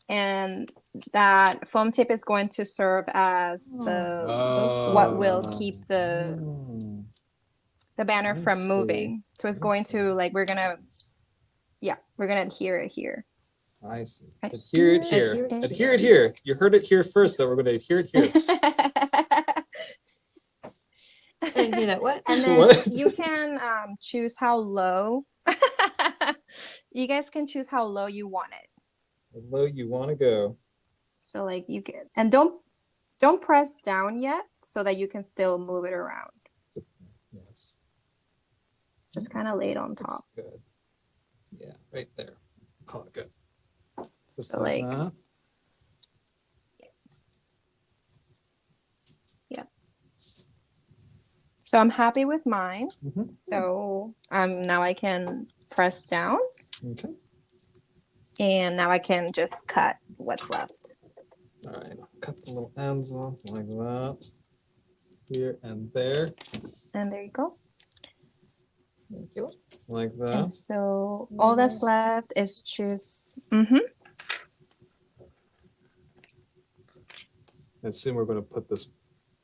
And that foam tape is going to serve as the what will keep the banner I from see. moving. So it's I going see. to we're gonna adhere it here. I see. Adhere Adhere it here. it here. Adhere it here. You heard it here first, though. We're going to adhere it here. I didn't hear that. What? And then What? you can choose how low. You guys can choose how low you want it. How low you want to go. So like you can, and don't press down yet, so that you can still move it around. Yes. Just kind of lay it on That's top. good. Yeah, right there. Call it good. Just So like, that. so I'm happy with mine. Mhm. So now I can press down, Okay. and now I can just cut what's left. All right. Cut the little ends off like that. Here and there. And there you go. Thank you. Like And that. so all that's left is just I assume we're going to put this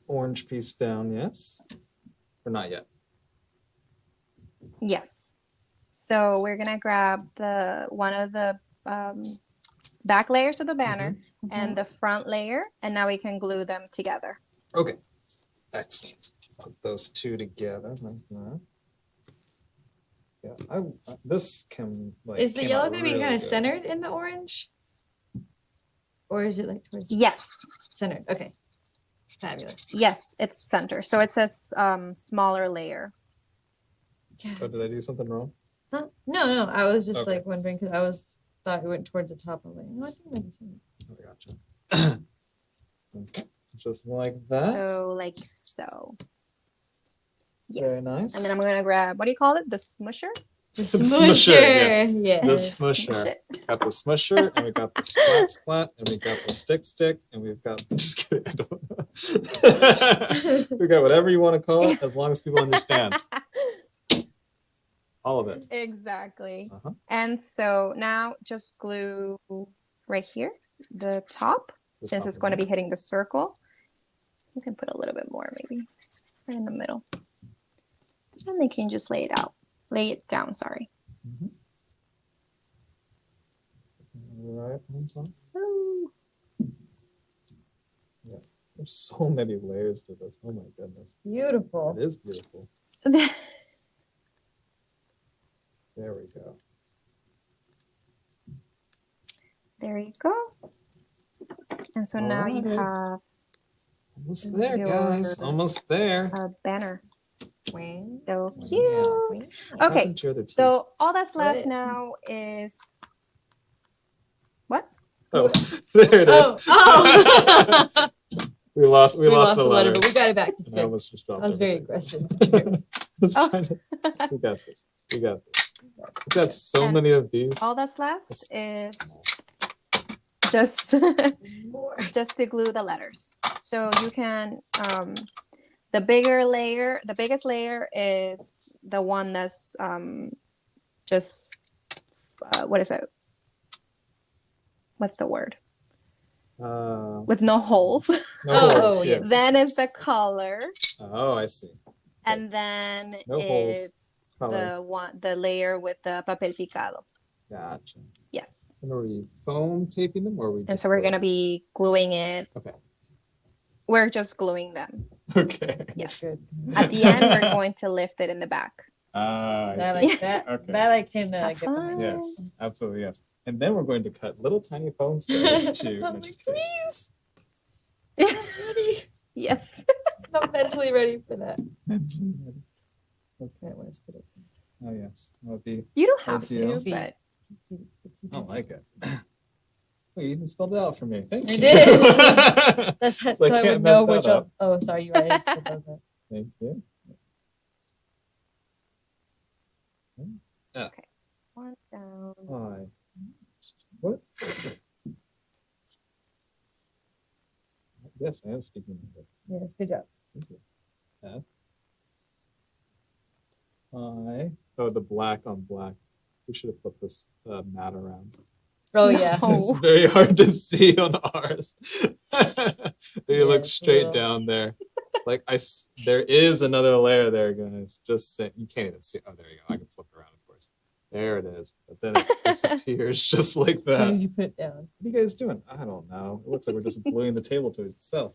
orange piece down, yes? Or not yet? yes. So we're gonna grab one of the back layers of the banner and the front layer, and now we can glue them together. Okay. Excellent. Put those two together like that. Yeah, this can like. Is the came yellow out going to be really kind of good. centered in the orange? Or is it like towards Yes, centered? Okay. Fabulous. yes, it's center. So it's a smaller layer. Oh, did I do something wrong? Huh? No. I was just Okay. like wondering because thought it went towards the top. I'm like, no, I think it might be centered. I gotcha. Okay. Just like that. So like so. Yes. Very nice. And then I'm gonna grab, what do you call it? The smusher? The smusher, yes. Yes. The Smush smusher. it. Got the smusher, and we got the splat, and we got the stick, and we've got. I'm just kidding. I don't know. We got whatever you want to call it, as long as people understand. All of it. Exactly. Uh-huh. And so now just glue right here, the top, The since top it's of going to it. be hitting the circle. You can put a little bit more maybe right in the middle. And they can just lay it down, sorry. Mhm. Right on top. Ooh. Yeah. There's so many layers to this. Oh my goodness. Beautiful. It is beautiful. There we go. There you go. And so now you Alright. have Almost there, Your- guys. Almost there. a banner. Wing. So Wow. cute. Wing. What Okay, happened to your other teeth? so all that's left What? now is what? Oh, there it is. Oh. we lost We lost the the letter, letter. but we got it back. It's I good. almost just dropped That was very everything. aggressive. Let's Oh. try to- we got this. We got this. We've got so And many of these. All that's left is just just to glue the letters. So you can the biggest layer is the one that's just what is it? What's the word? With no holes. No Oh, holes, yes. Then is the color, Oh, I see. and then No holes. it's Color. the layer with the papel picado. Gotcha. Yes. And are we foam taping them, or are we? And just so we're gluing gonna be gluing it. Okay. We're just gluing them. Okay. Yes. Good. At the end, we're going to lift it in the back. Ah, I I see. like that. Okay. That I can Have get behind. fun. Yes, absolutely, yes. And then we're going to cut little tiny foam squares too. I'm No, like, just kidding. please. I'm ready. Yes. I'm mentally ready for that. Okay. Okay, I want to spit it. Oh yes, that would be. You don't have Ideal. to, but I like it. Oh, you even spelled it out for me. Thank I you. did. That's So so I can't would mess know that which up. one. Oh, sorry, you're right. I spelled that. Thank you. One down. I. What? Yes, I am speaking English. Yes, good job. Thank you. I. Oh, the black on black. We should have flipped this mat around. Oh yeah. No. It's very hard to see on ours. You look Yes, straight well. down there. Like there is another layer there, guys. Just saying, you can't even see. Oh, there you go. I can flip around, of course. There it is. But then it disappears just like As soon that. as you put it down. What are you guys doing? I don't know. It looks like we're just gluing the table to itself.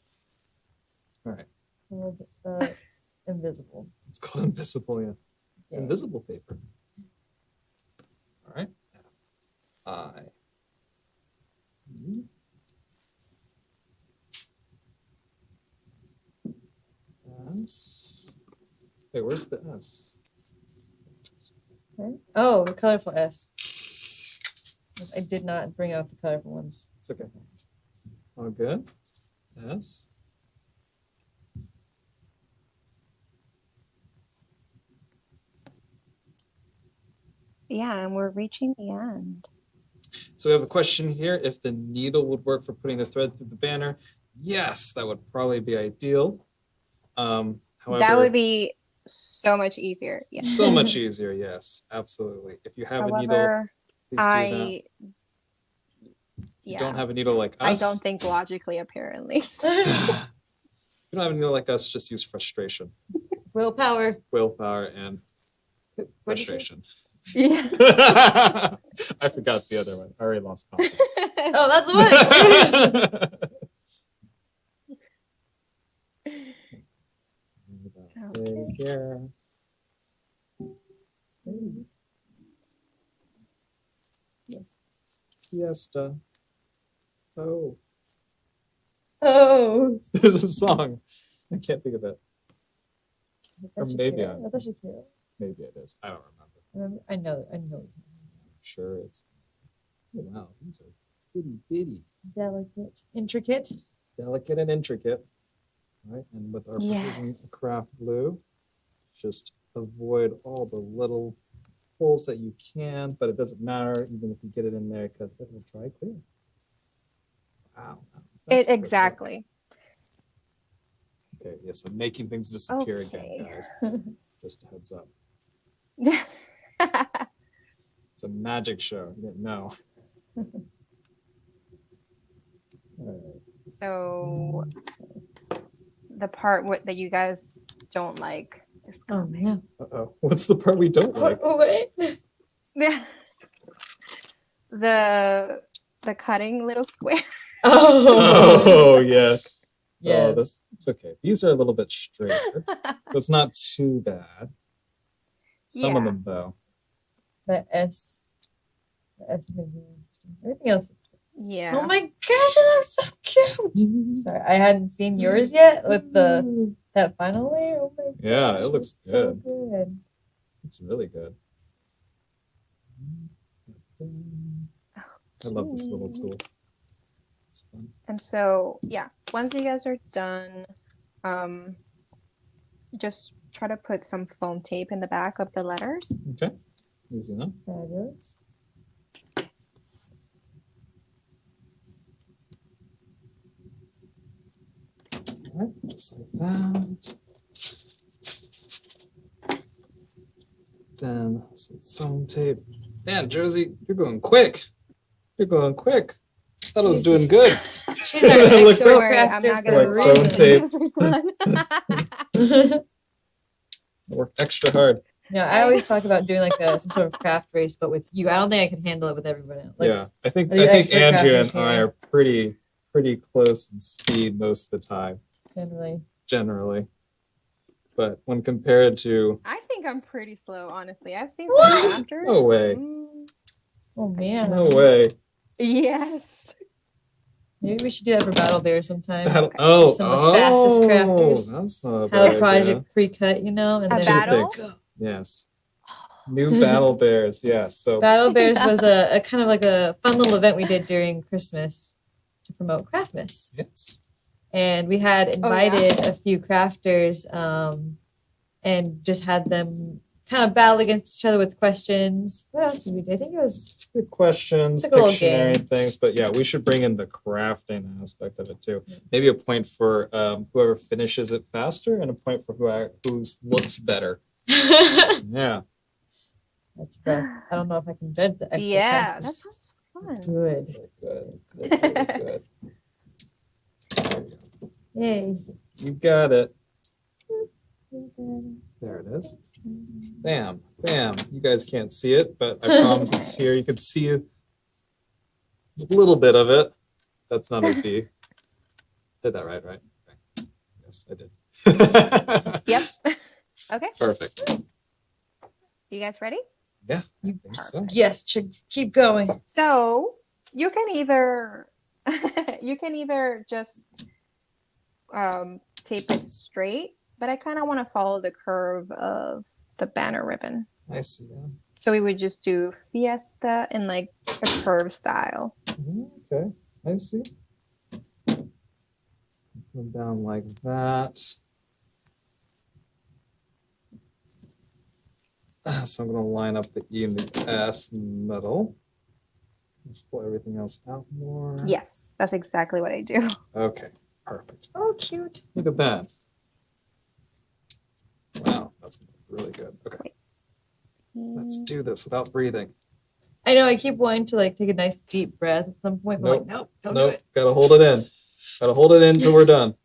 All right. A little bit, invisible. It's called invisible, yeah. Yeah. Invisible paper. All right. I. S. Hey, where's the S? Okay. Oh, the colorful S. I did not bring out the colorful ones. It's okay. All good. S. Yeah, and we're reaching the end. So we have a question here. If the needle would work for putting the thread through the banner, yes, that would probably be ideal. However, That would be so much easier. Yeah. so much easier. Yes, absolutely. If you have a needle, However, please do that. I You don't have a needle like I us. don't think logically, apparently. If you don't have a needle like us, just use frustration, Willpower. willpower, and What is it? frustration. Yeah. I forgot the other one. I already lost confidence. Oh, that's the one. Right here. Fiesta. Oh, Oh. there's a song. I can't think of it. Or That's maybe Shakira. That's Shakira. Maybe it is. I don't remember. I know. I know. I'm sure it's. Oh, wow, these are bitty bitty, Delicate, intricate. delicate and intricate. Right, and with our precision Yes. craft glue, just avoid all the little holes that you can, but it doesn't matter even if you get it in there because it will dry clear. Wow. that's perfect. Exactly. Okay, yeah, so making things disappear Okay. again, guys. Just a heads up. It's a magic show. You didn't know. All right. So the part that you guys don't like is Oh man. Uh-oh. What's the part we don't like? Oh wait. the cutting little square. Oh, yes. Oh, Yes. it's okay. These are a little bit straighter, so it's not too bad. Some of Yeah. them, though. The S. The S is really interesting. Everything else. Yeah. Oh my gosh, it looks so cute. Sorry, I hadn't seen yours yet with that final layer. Oh my gosh. Yeah, it looks it's so good. good. It's really good. I love this little tool. It's fun. And so, yeah, once you guys are done, just try to put some foam tape in the back of the letters. Okay, easy enough. Fabulous. All right, just like that. Then some foam tape. Man, Josie, you're going quick. You're going quick. Thought I was doing good. She's our Look expert up. Don't worry, I'm not crafter gonna for Like a foam reason. tape. I worked extra hard. No, I always talk about doing like some sort of craft race, but with you, I don't think I can handle it with everyone else. Like, Yeah, I think the expert Andrea and crafters I here. are pretty close in speed most of the time, generally. But when compared to I think I'm pretty slow, honestly. I've seen What? some crafters. No way. Oh man. no way. Yes. Maybe we should do that for Battle Bear sometime. Oh, Some of the fastest crafters. That's not a How bad a project idea. pre-cut, you know, and A then battle? Yes. New Battle Bears, yes. So Battle Bears was a kind of like a fun little event we did during Christmas to promote Craftmas. yes. And we had Oh, yeah? invited a few crafters and just had them kind of battle against each other with questions. What else did we do? I think it was Good questions, It's like a little Pictionary game. things, but yeah, we should bring in the crafting aspect of it too. Maybe a point for whoever finishes it faster, and a point for who's looks better. Yeah, that's rough. I don't know if I can judge the extra Yeah, that practice. sounds fun. Good. good. Yay. You got it. There it is. Bam, bam. You guys can't see it, but I promise it's here. You can see a little bit of it. That's not a Z. Did that right? Yes, I did. Yep. Okay. Perfect. You guys ready? Yeah, I think so. Yes, keep going. So you can either just tape it straight, but I kind of want to follow the curve of the banner ribbon. I see that. So we would just do Fiesta in like a curve style. Okay, I see. Come down like that. So I'm going to line up the E and the S in the middle. Just pull everything else out more. Yes, that's exactly what I do. Okay, perfect. Oh, cute. Look at that. Wow, that's really good. Okay, let's do this without breathing. I know I keep wanting to like take a nice deep breath at some point, but I'm like, nope, don't do Nope, it. gotta hold it in. Gotta hold it in till we're done.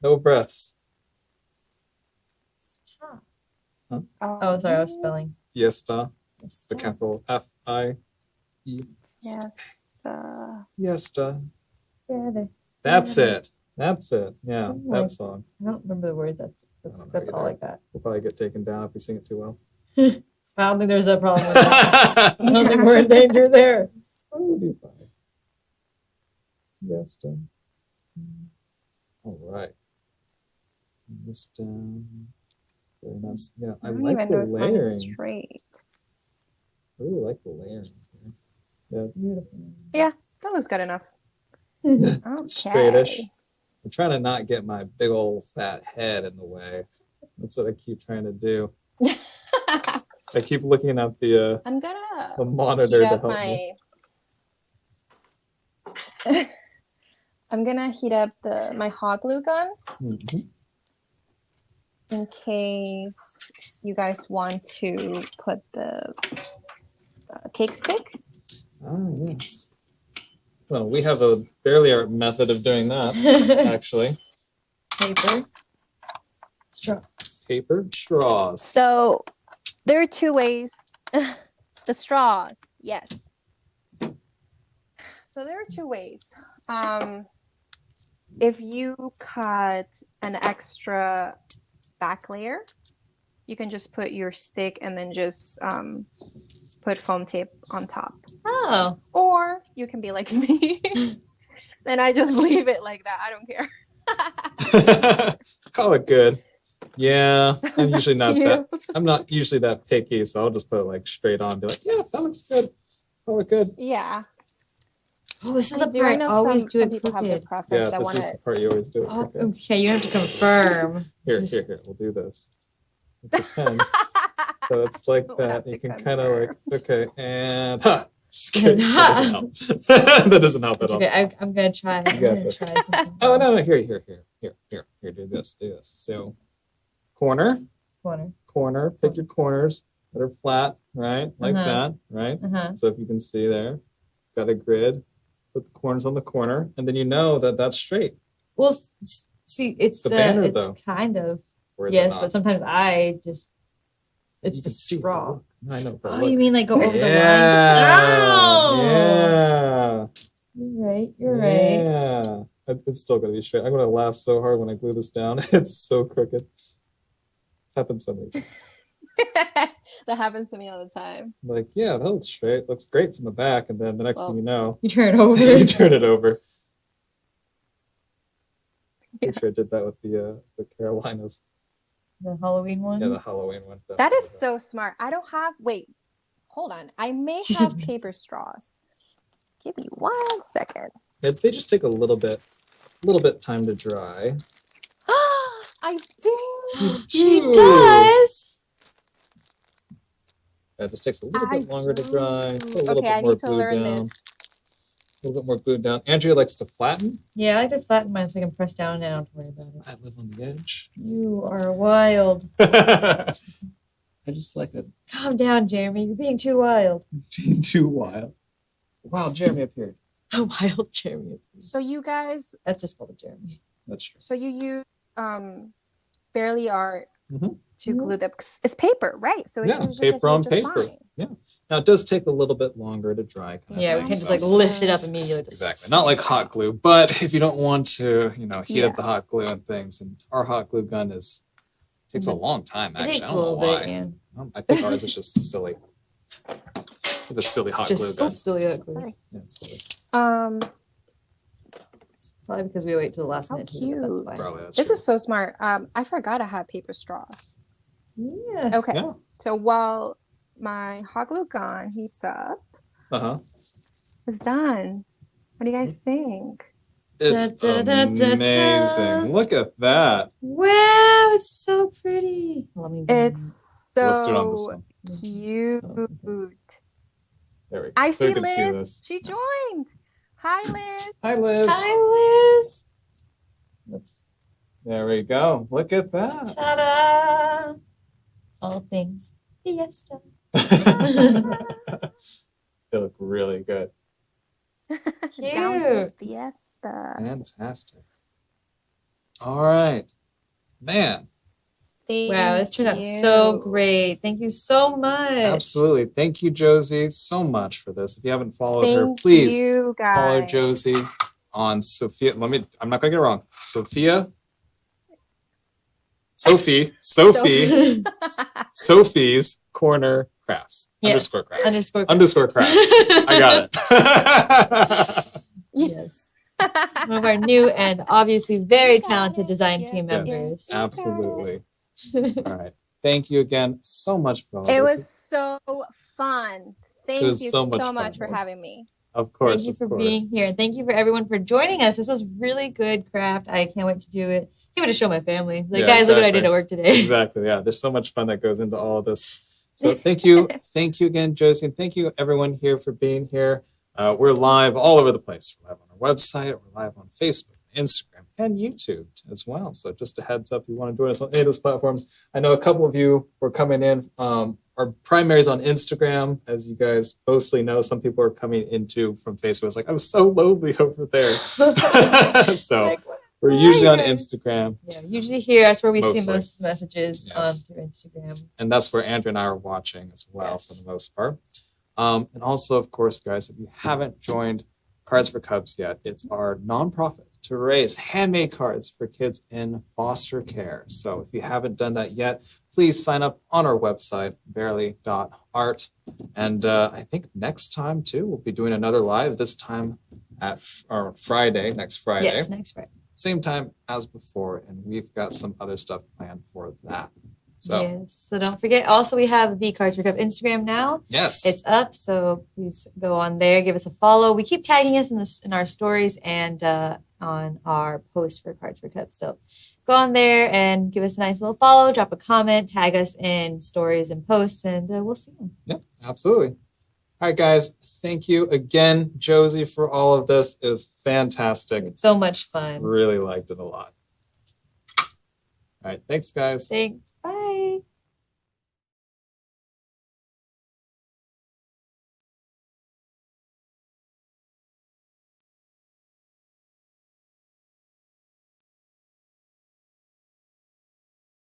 No breaths. Stop. Huh? Oh, sorry, I was spelling. Fiesta, the Stop. capital F-I-E. Yes. Fiesta. Together. That's it. That's it. Yeah, Something like- that song. I don't remember the words. That's I don't know that's all I either. got. We'll probably get taken down if we sing it too well. I don't think there's a problem with that. I don't think we're in danger there. We'll be fine. Fiesta. All right. This down. Very nice. Yeah, I don't like even the know if mine is layering. straight. I really like the layering. Yeah, Beautiful. That was good enough. it's Okay. straightish. I'm trying to not get my big old fat head in the way. That's what I keep trying to do. I keep looking at the I'm gonna monitor heat to up help me. my. I'm gonna heat up my hot glue gun Mhm. in case you guys want to put the cake stick. Ah, yes. Well, we have a barely art method of doing that, actually. Paper. Straws. Paper straws. So there are two ways. The straws, yes. So there are two ways. If you cut an extra back layer, you can just put your stick and then just put foam tape on top. Oh. Or you can be like me. Then I just leave it like that. I don't care. Call it good. Yeah, I'm usually not You. that. I'm not usually that picky, so I'll just put it like straight on. And be like, yeah, that looks good. Call it good. Yeah. Oh, this is I a do. I part. know Always some do it people have the crooked. preference Yeah, that this want is to. the part you always do it. Oh, crooked. okay, you have to confirm. Here, we'll do this. Pretend. So it's like We'll that. have You to can kind of like, confirm. okay, and ha! Just kidding. That doesn't help. That doesn't help at It's all. okay. I'm gonna try. I'm You got gonna this. try something Oh, else. no, here, do this. So, corner, Corner. pick your corners that are flat, right? Like Uh-huh. that, right? Uh-huh. So if you can see there, got a grid, put the corners on the corner, and then you know that that's straight. Well, see, it's The banner, it's though. kind of Or is it yes, not? but sometimes I just it's You the can see it, straw. look. I know, but Oh, look. you mean like go over the line? Yeah, Ow! yeah. You're right. You're right. Yeah. It's still gonna be straight. I'm gonna laugh so hard when I glue this down. It's so crooked. It's happened so many times. That happens to me all the time. I'm like, yeah, that looks straight. Looks great from the back, and then the next Well, thing you know, You turn it over. you turn it over. Pretty sure I did that with the Carolinas. The Halloween one. Yeah, the Halloween one. That is definitely. so smart. I don't have, wait, hold on. I may She's have like- paper straws. Give me 1 second. Yeah, they just take a little bit time to dry. I do. She Ooh. does. Yeah, it just takes a little bit I longer to dry. do. Put a little Okay, bit I more need to glue learn down. this. A little bit more glue down. Andrea likes to flatten. Yeah, I like to flatten mine so I can press down and I don't have to worry about it. I live on the edge. You are wild. I just like it Calm down, Jeremy. You're being too wild. being too wild. Wow, Jeremy appeared. A wild Jeremy. So you guys, That's just called a Jeremy. That's true. so you use barely art Mhm. to glue them. 'Cause it's paper, right? So it Yeah, should just paper adhere on just paper. fine. Yeah. Now it does take a little bit longer to dry. Kind of Yeah, we thing, can't just so- like lift it up immediately. Exactly. Not like hot glue, but if you don't want to, heat up Yeah. the hot glue and things, and our hot glue gun takes a long time. It Actually, takes I a don't know little why. bit, yeah. I think ours is just silly. The silly hot It's glue just gun. silly ugly. Sorry. Yeah, it's silly. It's probably because we wait till the last How minute to heat it up, that's cute. why. Probably that's This true. is so smart. I forgot I had paper straws. Yeah. Okay. Yeah. So while my hot glue gun heats up, Uh-huh. it's done. What do you guys think? It's Da, da, da, da, da. amazing. Look at that. Wow, it's so pretty. Let me It's Let's do it on this so one. cute. There we go. I So see you can Liz. see this. She joined. Hi, Liz. Hi, Liz. Hi, Liz. Whoops. There we go. Look at that. Ta-da! All things Fiesta. They look really good. Down to Cute. Fiesta. Fantastic. All right. Man, Wow, this turned out so great. Thank you so much. absolutely. Thank you, Josie, so much for this. If you haven't followed her, Thank please you, guys. follow Josie on Sophia. I'm not going to get it wrong. Sophie's Corner Crafts. Yes. Underscore crafts. Underscore crafts. Underscore crafts. I got it. Yes. One of our new and obviously very got talented it. design Yes. team Yes. members. Absolutely. All right. Thank you again so much for all It this. was so fun. Thank was you so so much much, fun. for having me. Of course. Thank you of for course. being here. And thank you for everyone for joining us. This was really good craft. I can't wait to do it. Can't wait to show my family. Like, Yeah, guys, look what I exactly. did at work today. Exactly. Yeah. There's so much fun that goes into all of this. So thank you. Thank you again, Josie. And thank you everyone here for being here. We're live all over the place. We're live on our website. We're live on Facebook, Instagram, and YouTube as well. So just a heads up, you want to join us on any of those platforms. I know a couple of you were coming in. Our primaries on Instagram, as you guys mostly know. Some people are coming into from Facebook. It's like, I'm so lonely over there. So Like, what? we're usually on Nice. Instagram. Yeah, usually here. That's where we see Mostly. most of the messages Yes. through Instagram. And that's where Andrew and I are watching as well for Yes. the most part. And also, of course, guys, if you haven't joined Cards for Cubs yet, it's our nonprofit to raise handmade cards for kids in foster care. So if you haven't done that yet, please sign up on our website, barely.art. And I think next time, too, we'll be doing another live, this time at Friday, next Friday. Yes, next Friday. Same time as before. And we've got some other stuff planned for that. So, Yes. So don't forget. Also, we have the Cards for Cup Instagram now. yes. It's up, so please go on there, give us a follow. We keep tagging us in our stories and on our post for Cards for Cups. So go on there and give us a nice little follow, drop a comment, tag us in stories and posts, and we'll see them. Yep, absolutely. All right, guys. Thank you again, Josie, for all of this. It was fantastic. It's so much fun. Really liked it a lot. All right, thanks, guys. Thanks. Bye.